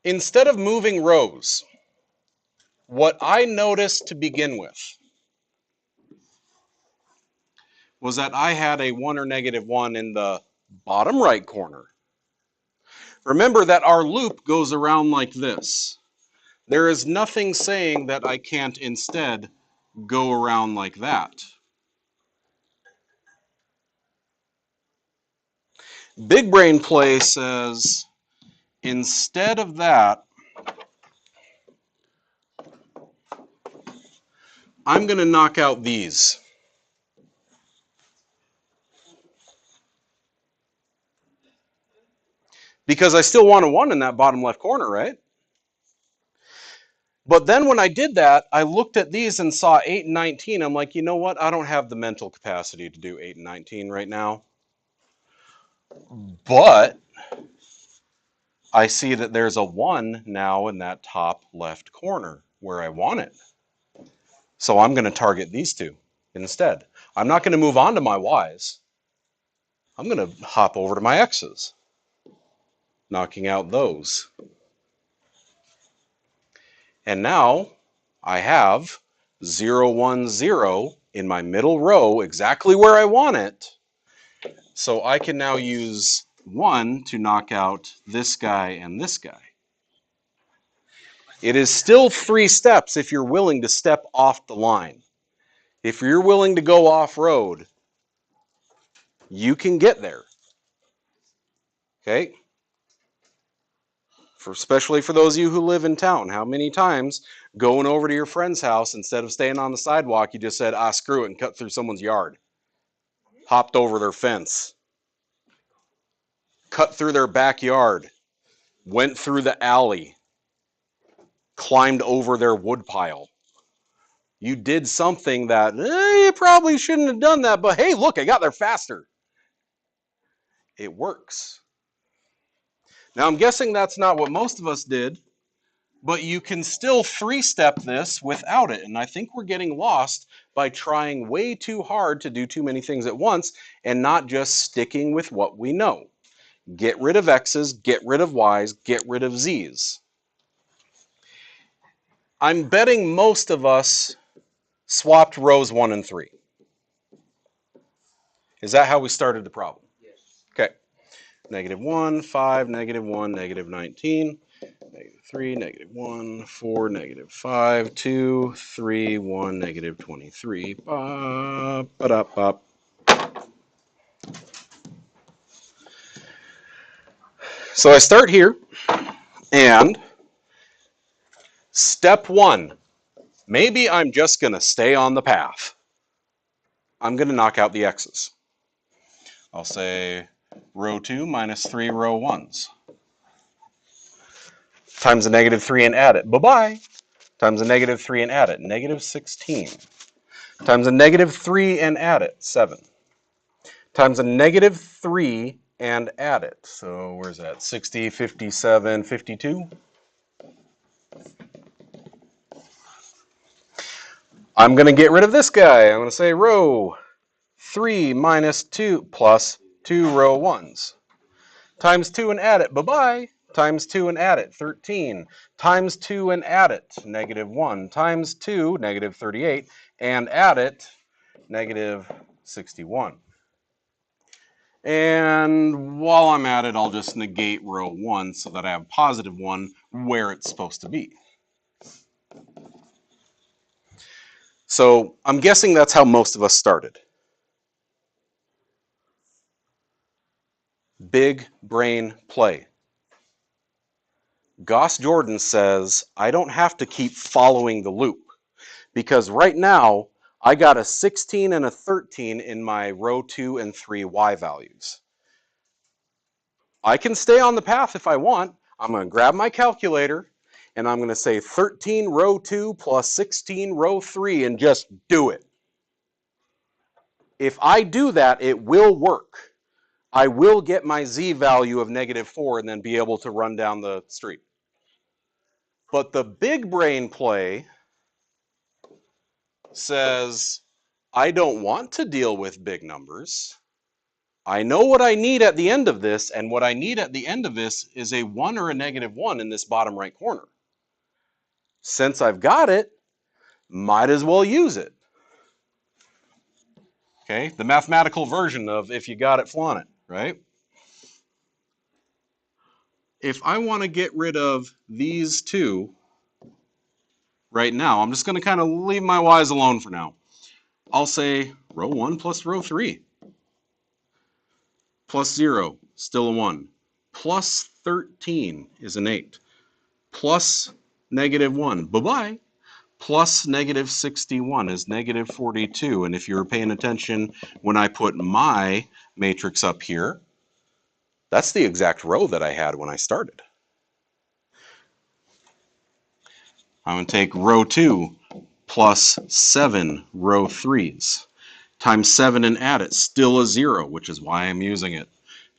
Instead of moving rows, what I noticed to begin with was that I had a 1 or negative 1 in the bottom right corner. Remember that our loop goes around like this. There is nothing saying that I can't instead go around like that. Big brain play says, instead of that, I'm going to knock out these. Because I still want a 1 in that bottom left corner, right? But then when I did that, I looked at these and saw 8 and 19. I'm like, you know what? I don't have the mental capacity to do 8 and 19 right now. But I see that there's a 1 now in that top left corner where I want it. So I'm going to target these two instead. I'm not going to move on to my Y's. I'm going to hop over to my X's, knocking out those. And now I have 0, 1, 0 in my middle row, exactly where I want it. So I can now use 1 to knock out this guy and this guy. It is still 3 steps if you're willing to step off the line. If you're willing to go off-road, you can get there. Okay? Especially for those of you who live in town, how many times going over to your friend's house, instead of staying on the sidewalk, you just said, screw it, and cut through someone's yard. Hopped over their fence. cut through their backyard, went through the alley, climbed over their woodpile. You did something that you probably shouldn't have done that, but hey, look, I got there faster. It works. Now, I'm guessing that's not what most of us did, but you can still three-step this without it, and I think we're getting lost by trying way too hard to do too many things at once and not just sticking with what we know. Get rid of x's, get rid of y's, get rid of z's. I'm betting most of us swapped rows 1 and 3. Is that how we started the problem? Yes. Okay. -1, 5, -1, -19, -3, -1, 4, -5, 2, 3, 1, -23. Ba-da-ba. So I start here, and step 1, maybe I'm just going to stay on the path. I'm going to knock out the x's. I'll say row 2 minus 3 row 1s. Times a -3 and add it. Bye-bye. Times a -3 and add it. -16. Times a -3 and add it. 7. Times a -3 and add it. So where's that? 60, 57, 52. I'm going to get rid of this guy. I'm going to say row 3 minus 2 plus 2 row 1s. Times 2 and add it. Bye-bye. Times 2 and add it. 13. Times 2 and add it. -1. Times 2, -38. And add it. -61. And while I'm at it, I'll just negate row 1 so that I have +1 where it's supposed to be. So I'm guessing that's how most of us started. Big brain play. Gauss-Jordan says, I don't have to keep following the loop because right now I got a 16 and a 13 in my row 2 and 3 y values. I can stay on the path if I want. I'm going to grab my calculator and I'm going to say 13 row 2 plus 16 row 3 and just do it. If I do that, it will work. I will get my z value of -4 and then be able to run down the street. But the big brain play says, I don't want to deal with big numbers. I know what I need at the end of this, and what I need at the end of this is a 1 or a -1 in this bottom right corner. Since I've got it, might as well use it. Okay, the mathematical version of if you got it, flaunt it, right? If I want to get rid of these two right now, I'm just going to kind of leave my y's alone for now. I'll say row 1 plus row 3 plus 0, still a 1. Plus 13 is an 8. Plus -1, bye-bye. Plus -61 is -42. And if you were paying attention when I put my matrix up here, that's the exact row that I had when I started. I'm going to take row 2 plus 7 row 3s. Times 7 and add it, still a 0, which is why I'm using it.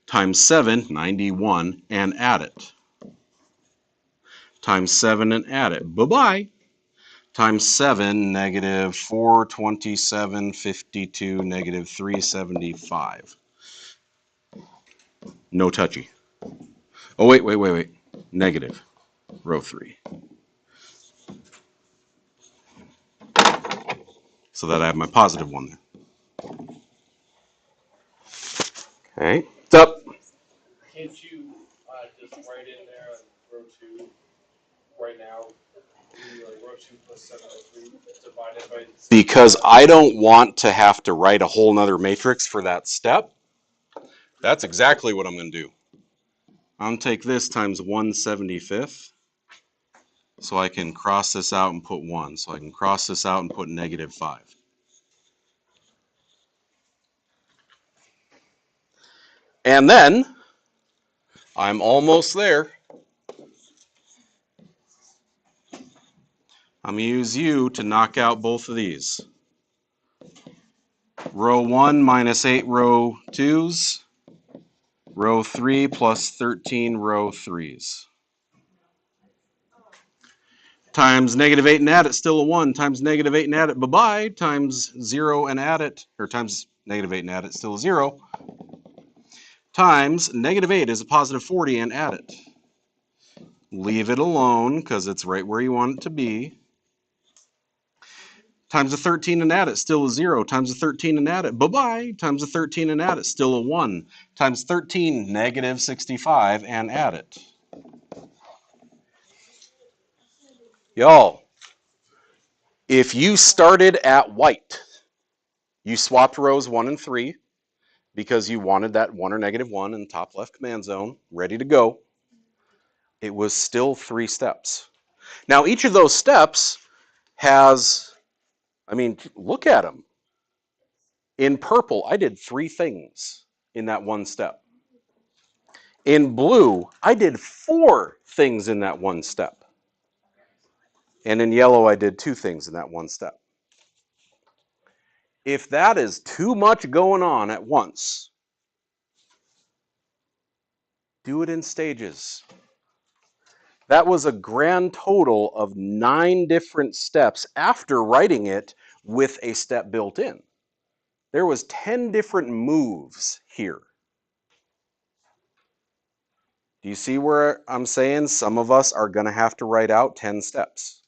Times 7, 91, and add it. Times 7 and add it. Bye-bye. Times 7, -427, 52, -375. No touchy. Oh, wait. Negative. Row 3. So that I have my +1 there. Okay. What's up? Can't you just write in there on row 2 right now? Like row 2 plus 703 divided by. Because I don't want to have to write a whole nother matrix for that step. That's exactly what I'm going to do. I'm going to take this times 1/75. So I can cross this out and put 1. So I can cross this out and put -5. And then I'm almost there. I'm going to use U to knock out both of these. Row 1 minus 8 row 2s. Row 3 plus 13 row 3s. Times negative 8 and add it, still a 1. Times negative 8 and add it, bye-bye. Times 0 and add it, or times negative 8 and add it, still a 0. Times negative 8 is a positive 40 and add it. Leave it alone because it's right where you want it to be. Times a 13 and add it, still a 0. Times a 13 and add it, bye-bye. Times a 13 and add it, still a 1. Times 13, negative 65, and add it. Y'all, if you started at white, you swapped rows 1 and 3 because you wanted that 1 or negative 1 in the top left command zone, ready to go. It was still 3 steps. Now, each of those steps has, look at them. In purple, I did 3 things in that one step. In blue, I did 4 things in that one step. And in yellow, I did 2 things in that one step. If that is too much going on at once, do it in stages. That was a grand total of 9 different steps after writing it with a step built in. There was 10 different moves here. Do you see where I'm saying some of us are going to have to write out 10 steps?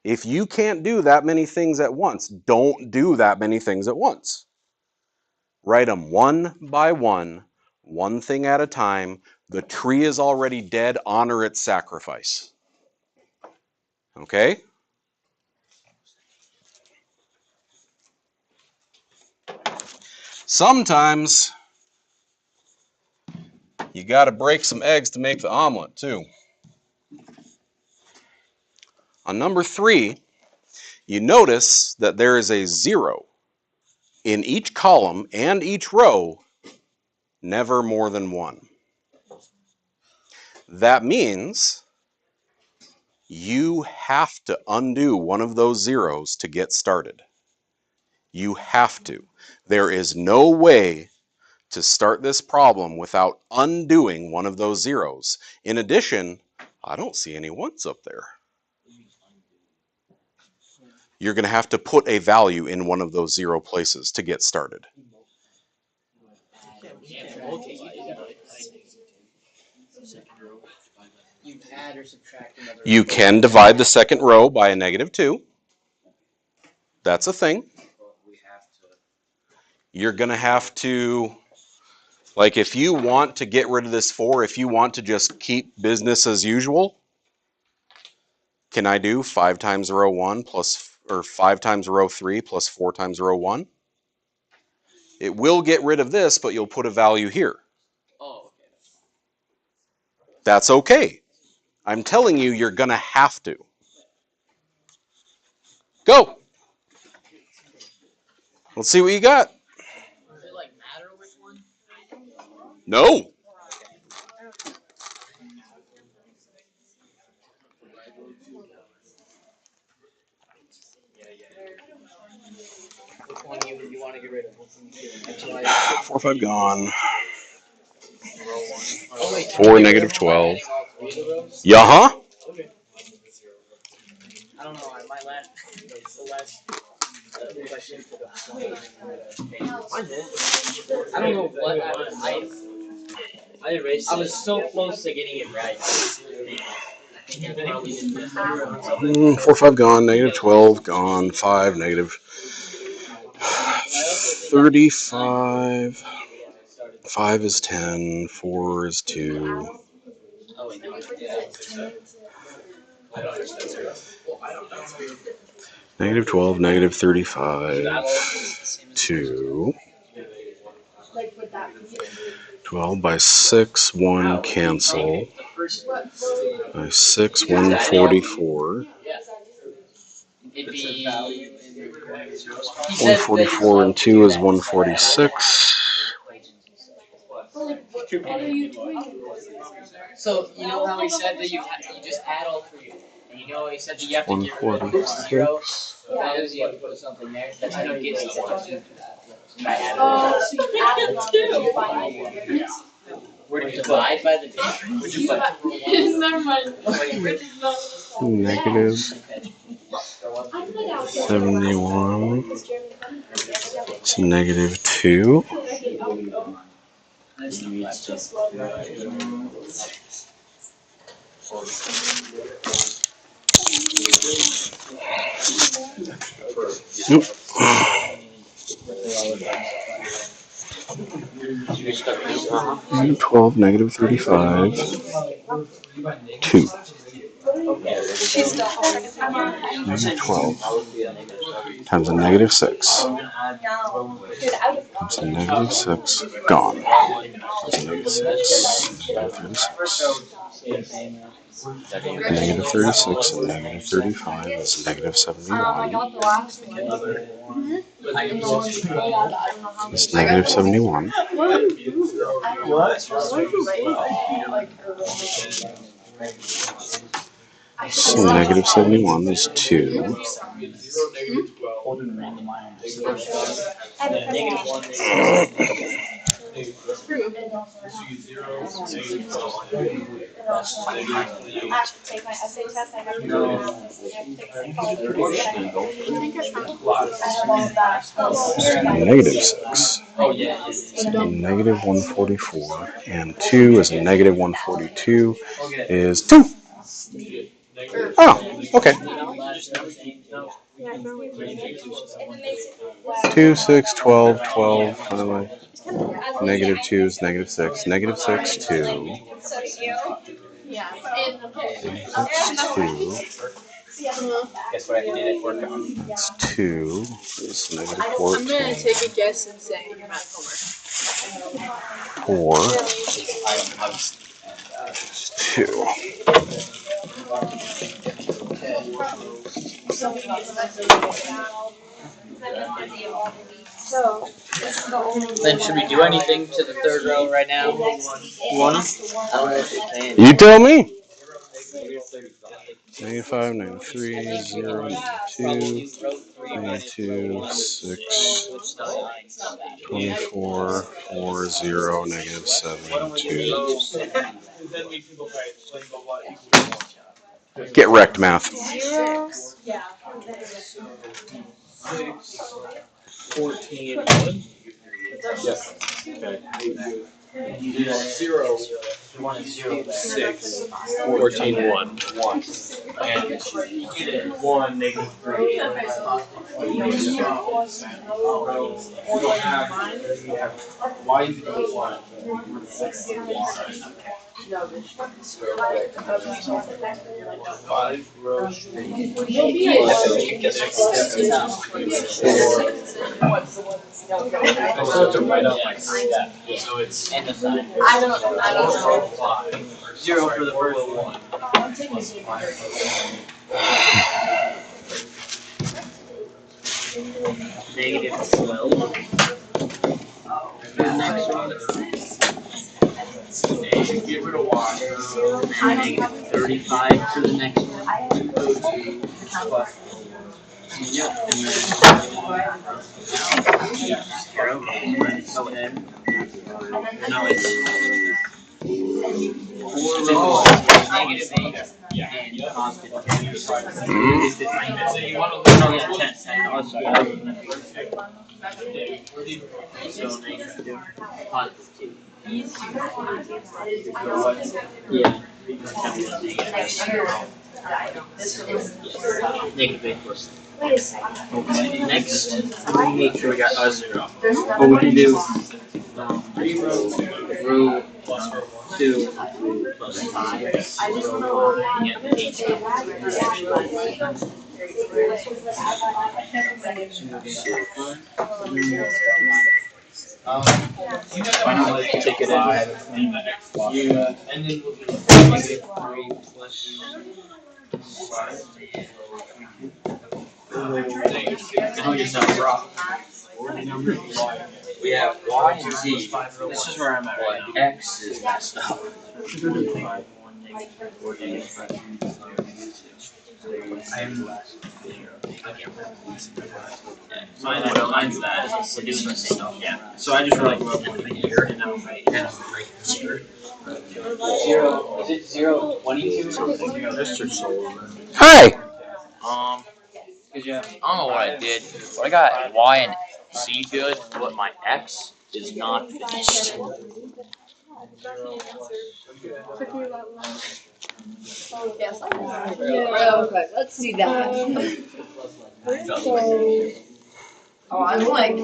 If you can't do that many things at once, don't do that many things at once. Write them one by one thing at a time. The tree is already dead, honor its sacrifice. Okay? Sometimes you got to break some eggs to make the omelet too. On number 3, you notice that there is a 0 in each column and each row, never more than 1. That means you have to undo one of those zeros to get started. You have to. There is no way to start this problem without undoing one of those zeros. In addition, I don't see any ones up there. You're going to have to put a value in one of those 0 places to get started. You add or subtract another. You can divide the second row by a negative 2. That's a thing. You're going to have to, like if you want to get rid of this 4, if you want to just keep business as usual, can I do 5 times row 1 plus, or 5 times row 3 plus 4 times row 1? It will get rid of this, but you'll put a value here. Oh, okay. That's okay. I'm telling you, you're going to have to. Go. Let's see what you got. Does it like matter which one? No. Which one you want to get rid of? Which one you get rid of? 4, 5 gone. Row 1. Oh, wait, 4, negative 12. Yeah, huh? Okay. I don't know. My last, the last question. I don't know what I erased. I was so close to getting it right. I think I probably didn't. 4, 5 gone. Negative 12 gone. 5, negative 35. 5 is 10. 4 is 2. Negative 12, negative 35, 2. 12 by 6, 1 cancel. By 6, 144. 144 and 2 is 146. So you know how he said that you just add all three, and you know he said that you have to get rid of the 146. zero values. You have to put something there. That's how you get the one. By adding. Where did you divide by the difference? Would you put? Never mind. Negative 71. It's negative 2. Nope. 12, negative 35. 2. Negative 12 times a negative 6 times a negative 6, gone. Times a negative 6, negative 36. Negative 36 and negative 35 is negative 71. It's negative 71. So negative 71 is 2. Negative 6. So negative 144 and 2 is a negative 142 is 2. Oh, okay. 2, 6, 12, 12. By the way, negative 2 is negative 6. Negative 6, 2. That's 2. Guess what I did at work on? That's 2. It's negative I'm 14. gonna take a guess and say you're not Homer. 4. It's 2. Then should we do anything to the third row right now? One? I don't know what you're saying. You tell me. Negative 5, negative 3, 0, negative 2, negative 2, 6, 24, 4, 0, negative 7, 2. Get wrecked, math. 0. 14. Yes. Okay. 0, 1 and 0 there. 6, 14, 1. And 1, negative 3. Why you do 1? Five rows. So to write out like that. So it's And the sign. I don't know. 5. 0 for the first one. Negative 12. For the next one. Get rid of y. Negative 35 for the next one. Yep. And then 0. So then. No, it's 4 rows. Negative 8. And constant 10. So you want to learn on 10. So negative positive 2. Yeah. Negative 8 plus. Okay, next, make sure we got a 0. What we can do, 3 rows, row 2 plus 5, yeah, 8. Why not let's take it in? Yeah, and then we'll do Negative 3 plus 5. Now you're done, rock. We have y and z. This is where I'm at right now. X is messed up. Mine's that. We're doing this stuff. Yeah. So I just write one here, and now I kind of break the skirt. Zero. Is it 0.22? This is so. Hey! I don't know what I did, but I got Y and Z good, but my X is not finished. Yes, I know. Okay, let's see that. Oh, I'm like.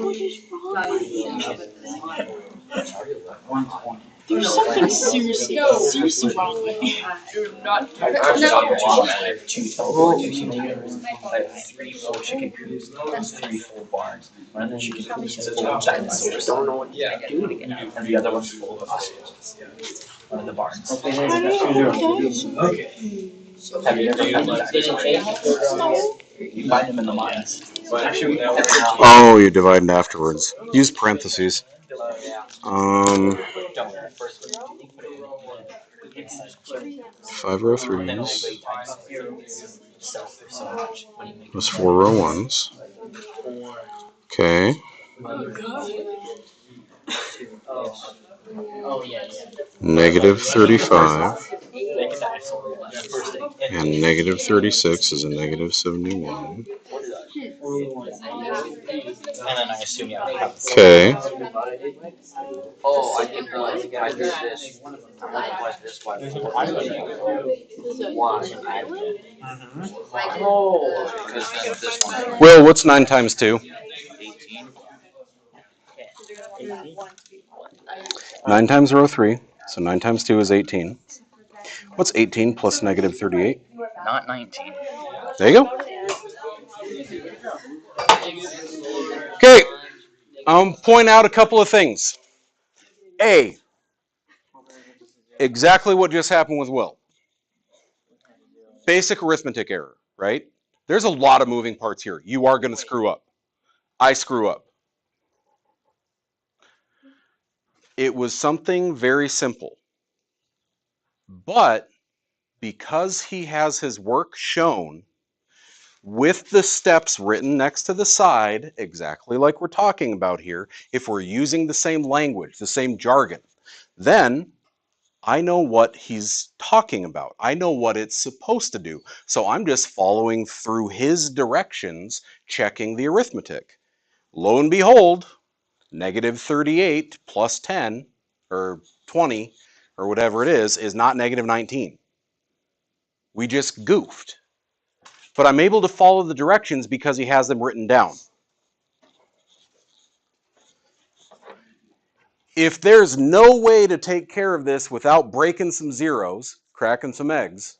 There's something seriously wrong with you. Do not. No. I have 2 teleportation chickens. I have 3 full chicken coops. 3 full barns. One of the chicken coops is full of dinosaurs. Don't know what to do to get out. And the other one's full of ostriches. One of the barns. I know, guys. Have you ever found dinosaurs? You find them in the mines. Oh, you divide it afterwards. Use parentheses. Um, 5 row 3s. Plus 4 row 1s. Okay. Negative 35. And negative 36 is a negative 71. And then I assume you have to Okay. Oh, I did this. I multiplied this by 4. Why? Oh, because then this one. Will, what's 9 times 2? 18. 9 times row 3. So 9 times 2 is 18. What's 18 plus negative 38? Not 19. There you go. Okay. Point out a couple of things. A, exactly what just happened with Will. Basic arithmetic error, right? There's a lot of moving parts here. You are going to screw up. I screw up. It was something very simple. But because he has his work shown with the steps written next to the side, exactly like we're talking about here, if we're using the same language, the same jargon, then I know what he's talking about. I know what it's supposed to do. So I'm just following through his directions, checking the arithmetic. Lo and behold, negative 38 plus 10 or 20 or whatever it is not negative 19. We just goofed. But I'm able to follow the directions because he has them written down. If there's no way to take care of this without breaking some zeros, cracking some eggs,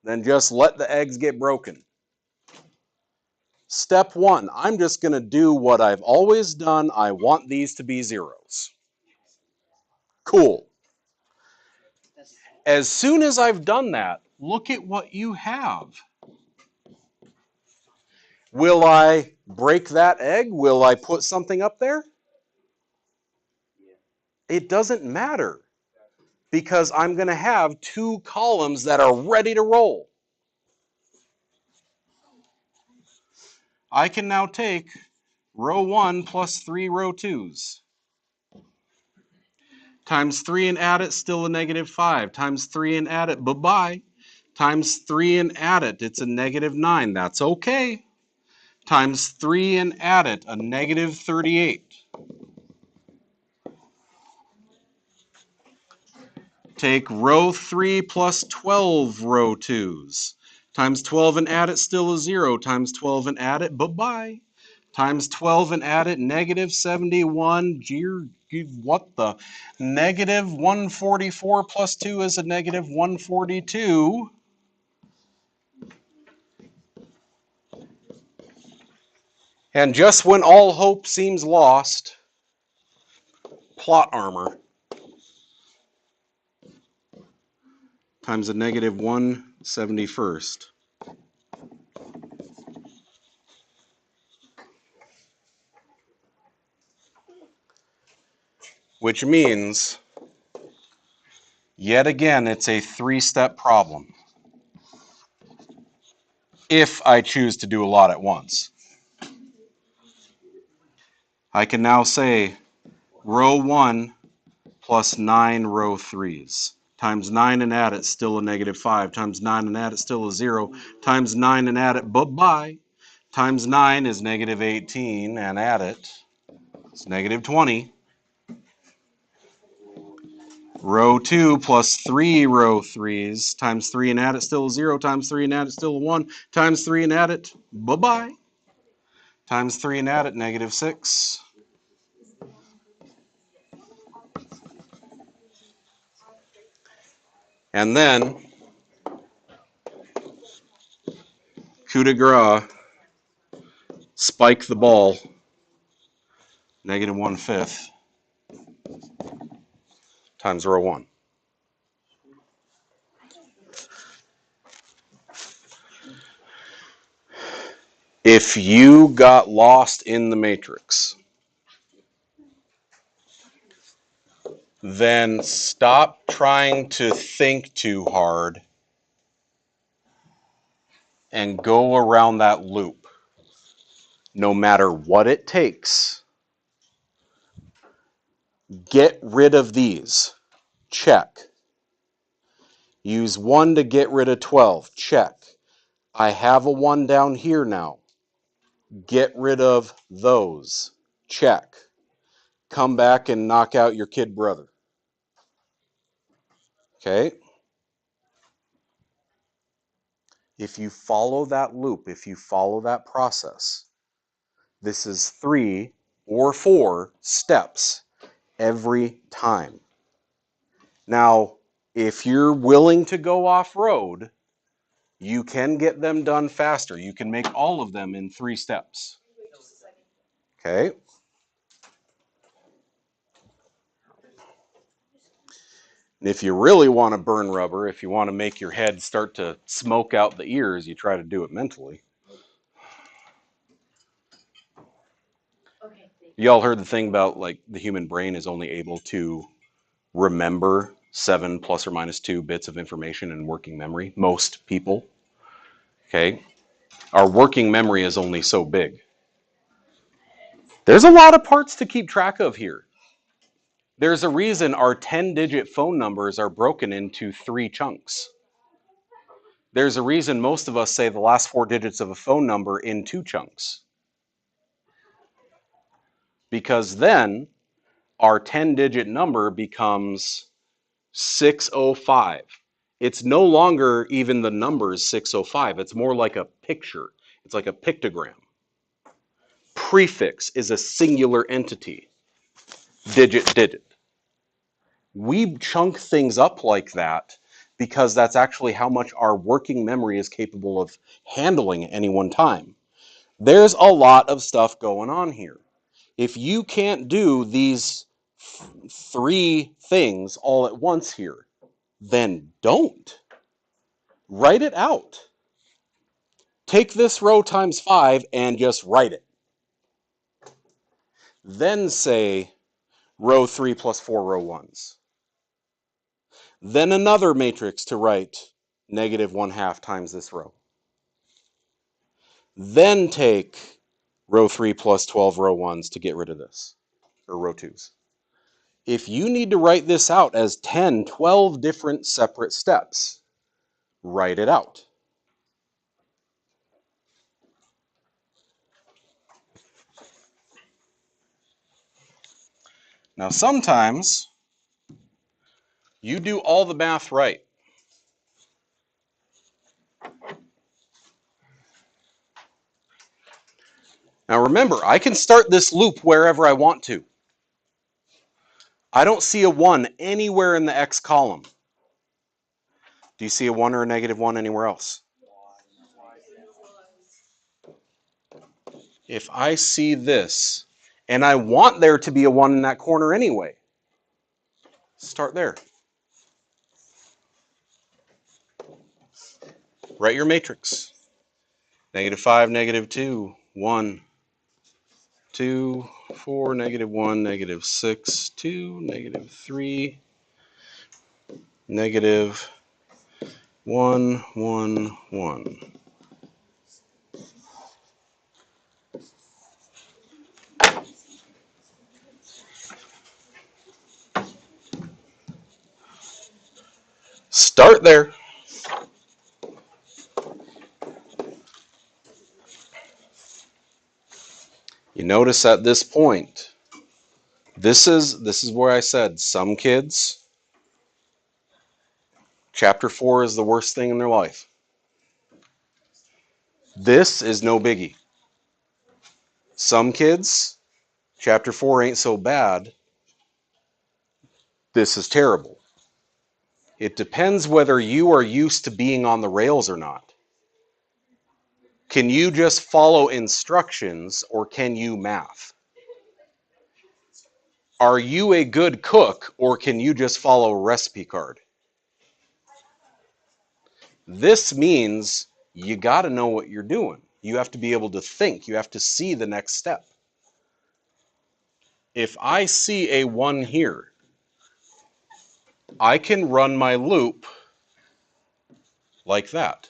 then just let the eggs get broken. Step 1, I'm just going to do what I've always done. I want these to be zeros. Cool. As soon as I've done that, look at what you have. Will I break that egg? Will I put something up there? It doesn't matter because I'm going to have 2 columns that are ready to roll. I can now take row 1 plus 3 row 2s. Times 3 and add it, still a negative 5. Times 3 and add it, bye-bye. Times 3 and add it, it's a negative 9. That's okay. Times 3 and add it, a negative 38. Take row 3 plus 12 row 2s. Times 12 and add it, still a 0. Times 12 and add it, bye-bye. Times 12 and add it, negative 71. What the? Negative 144 plus 2 is a negative 142. And just when all hope seems lost, plot armor times a negative 171st. Which means Yet again, it's a 3-step problem. If I choose to do a lot at once. I can now say row 1 plus 9 row 3s. Times 9 and add it, still a -5. Times 9 and add it, still a 0. Times 9 and add it, bye-bye. Times 9 is -18, and add it, it's -20. Row 2 plus 3 row 3s. Times 3 and add it, still a 0. Times 3 and add it, still a 1. Times 3 and add it, bye-bye. Times 3 and add it, -6. And then, coup de grace, spike the ball, -1/5 times row 1. If you got lost in the matrix, then stop trying to think too hard and go around that loop. No matter what it takes, get rid of these. Check. Use 1 to get rid of 12. Check. I have a 1 down here now. Get rid of those. Check. Come back and knock out your kid brother. Okay? If you follow that loop, if you follow that process, this is 3 or 4 steps every time. Now, if you're willing to go off-road, you can get them done faster. You can make all of them in 3 steps. Okay? And if you really want to burn rubber, if you want to make your head start to smoke out the ears, you try to do it mentally. Y'all heard the thing about like the human brain is only able to remember 7 plus or minus 2 bits of information in working memory. Most people. Okay? Our working memory is only so big. There's a lot of parts to keep track of here. There's a reason our 10-digit phone numbers are broken into 3 chunks. There's a reason most of us say the last 4 digits of a phone number in 2 chunks. Because then our 10-digit number becomes 605. It's no longer even the numbers 605. It's more like a picture. It's like a pictogram. Prefix is a singular entity. Digit, digit. We chunk things up like that because that's actually how much our working memory is capable of handling at any one time. There's a lot of stuff going on here. If you can't do these 3 things all at once here, then don't. Write it out. Take this row times 5 and just write it. Then say row 3 plus 4 row 1s. Then another matrix to write -1/2 times this row. Then take row 3 plus 12 row 1s to get rid of this, or row 2s. If you need to write this out as 10, 12 different separate steps, write it out. Now sometimes you do all the math right. Now remember, I can start this loop wherever I want to. I don't see a 1 anywhere in the X column. Do you see a 1 or a -1 anywhere else? If I see this, and I want there to be a 1 in that corner anyway, start there. Write your matrix. -5, -2, 1, 2, 4, -1, -6, 2, -3, negative 1, 1, 1. Start there. You notice at this point, this is where I said some kids, chapter 4 is the worst thing in their life. This is no biggie. Some kids, chapter 4 ain't so bad. This is terrible. It depends whether you are used to being on the rails or not. Can you just follow instructions or can you math? Are you a good cook or can you just follow a recipe card? This means you got to know what you're doing. You have to be able to think. You have to see the next step. If I see a 1 here, I can run my loop like that.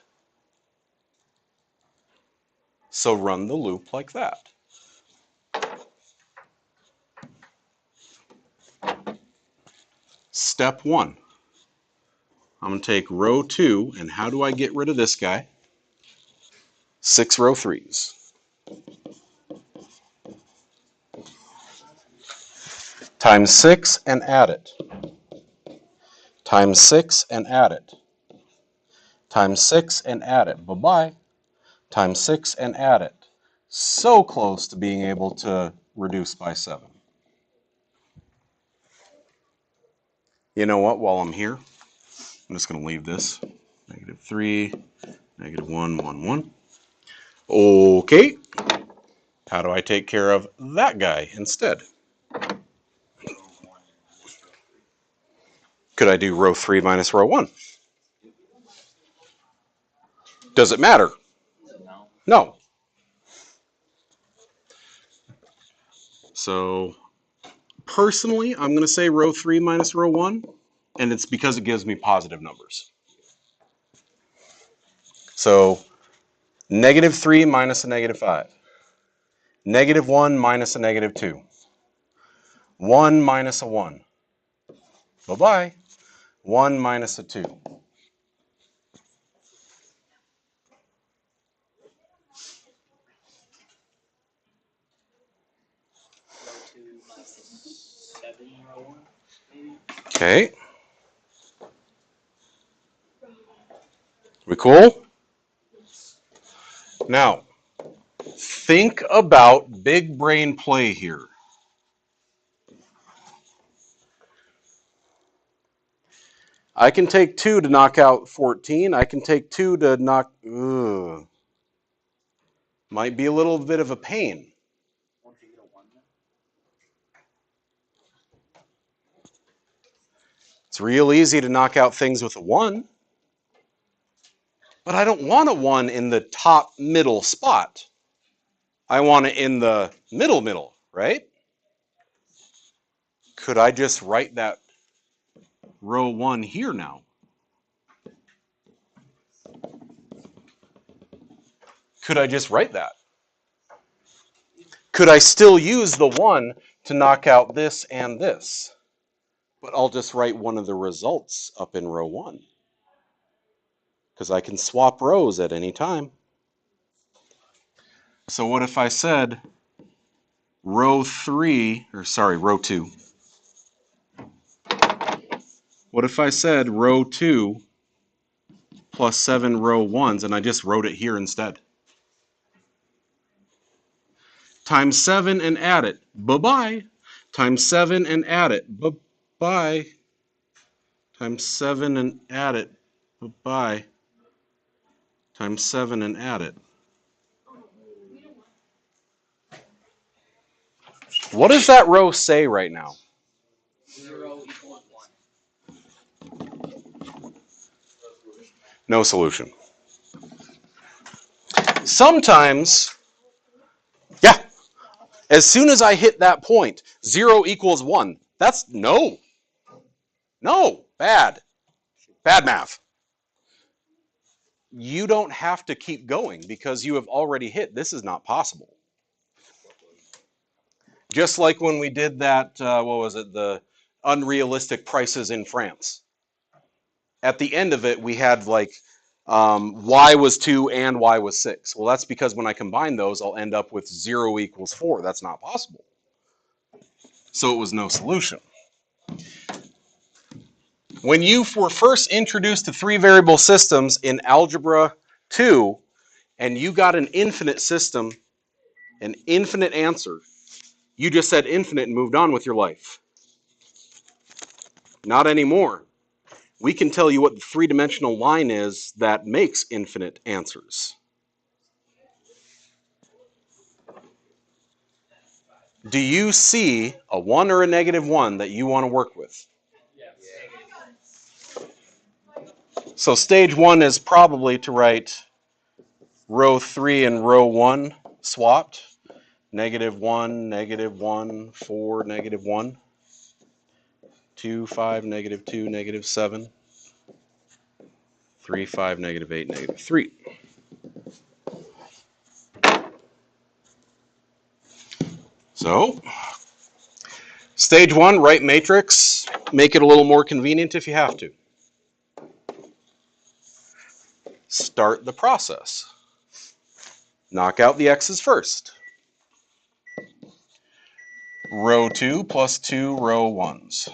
So run the loop like that. Step 1. I'm going to take row 2, and how do I get rid of this guy? 6 row 3s. Times 6 and add it. Times 6 and add it. Times 6 and add it. Bye-bye. Times 6 and add it. So close to being able to reduce by 7. You know what? While I'm here, I'm just going to leave this. Negative 3, negative 1, 1, 1. Okay. How do I take care of that guy instead? Could I do row 3 minus row 1? Does it matter? No. So personally, I'm going to say row 3 minus row 1, and it's because it gives me positive numbers. So negative 3 minus a negative 5. Negative 1 minus a negative 2. 1 minus a 1. Bye-bye. 1 minus a 2. Okay. We cool? Now, think about big brain play here. I can take 2 to knock out 14. I can take 2 to knock... Might be a little bit of a pain. It's real easy to knock out things with a 1. But I don't want a 1 in the top middle spot. I want it in the middle, right? Could I just write that row 1 here now? Could I just write that? Could I still use the 1 to knock out this and this? But I'll just write one of the results up in row 1. Because I can swap rows at any time. So what if I said row 2? What if I said row 2 plus 7 row 1s, and I just wrote it here instead? Times 7 and add it. Bye-bye. Times 7 and add it. Bye-bye. Times 7 and add it. Bye-bye. Times 7 and add it. What does that row say right now? 0 equals 1. No solution. Sometimes, yeah, as soon as I hit that point, 0 equals 1. That's no, bad. Bad math. You don't have to keep going because you have already hit. This is not possible. Just like when we did that, what was it, the unrealistic prices in France. At the end of it, we had like y was 2 and y was 6. Well, that's because when I combine those, I'll end up with 0 equals 4. That's not possible. So it was no solution. When you were first introduced to 3-variable systems in Algebra 2, and you got an infinite system, an infinite answer, you just said infinite and moved on with your life. Not anymore. We can tell you what the 3-dimensional line is that makes infinite answers. Do you see a 1 or a -1 that you want to work with? So stage 1 is probably to write row 3 and row 1 swapped. -1, -1, 4, -1, 2, 5, -2, -7, 3, 5, -8, -3. So, stage 1, write matrix. Make it a little more convenient if you have to. Start the process. Knock out the x's first. Row 2 plus 2 row 1s.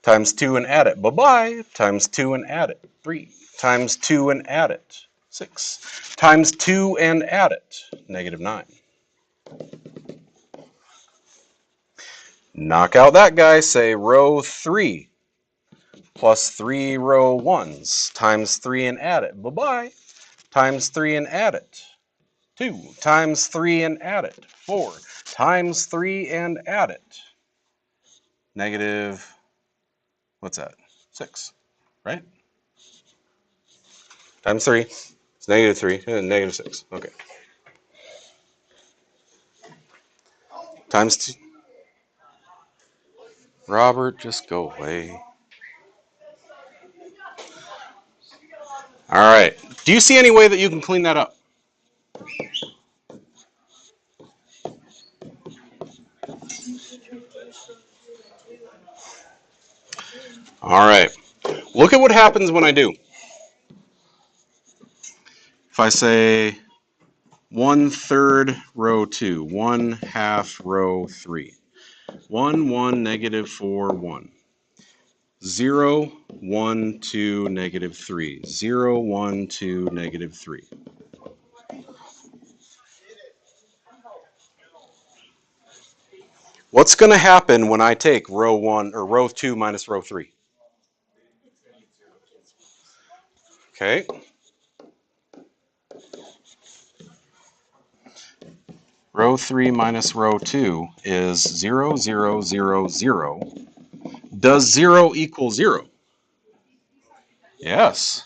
Times 2 and add it. Bye-bye. Times 2 and add it. 3. Times 2 and add it. 6. Times 2 and add it. -9. Knock out that guy. Say row 3 plus 3 row 1s. Times 3 and add it. Bye-bye. Times 3 and add it. 2. Times 3 and add it. 4. Times 3 and add it. Negative, what's that? 6, right? Times 3. It's -3 and -6. Okay. Times 2. Robert, just go away. All right. Do you see any way that you can clean that up? All right. Look at what happens when I do. If I say 1/3 row 2, 1/2 row 3, 1, 1, -4, 1. 0, 1, 2, -3. 0, 1, 2, -3. What's going to happen when I take row 1 or row 2 minus row 3? Okay. Row 3 minus row 2 is 0, 0, 0, 0. Does 0 equal 0? Yes.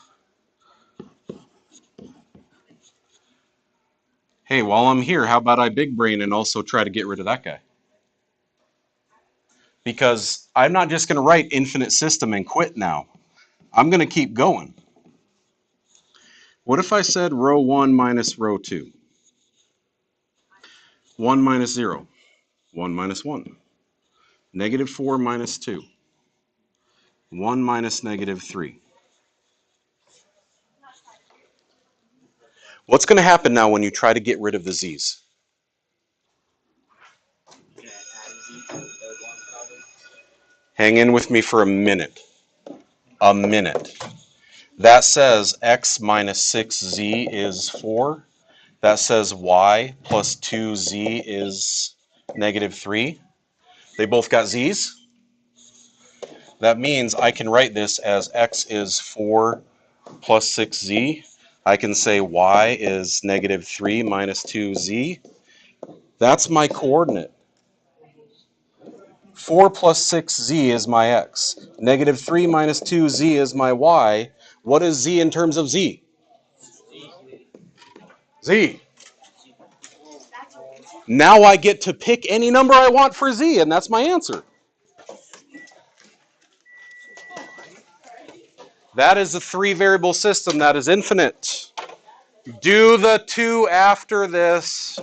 Hey, while I'm here, how about I big brain and also try to get rid of that guy? Because I'm not just going to write infinite system and quit now. I'm going to keep going. What if I said row 1 minus row 2? 1 minus 0. 1 minus 1. -4 minus 2. 1 minus -3. What's going to happen now when you try to get rid of the z's? Hang in with me for a minute. A minute. That says x minus 6z is 4. That says y plus 2z is -3. They both got z's. That means I can write this as x is 4 plus 6z. I can say y is -3 minus 2z. That's my coordinate. 4 plus 6z is my x. -3 minus 2z is my y. What is z in terms of z? Z. Now I get to pick any number I want for z, and that's my answer. That is a 3-variable system. That is infinite. Do the 2 after this.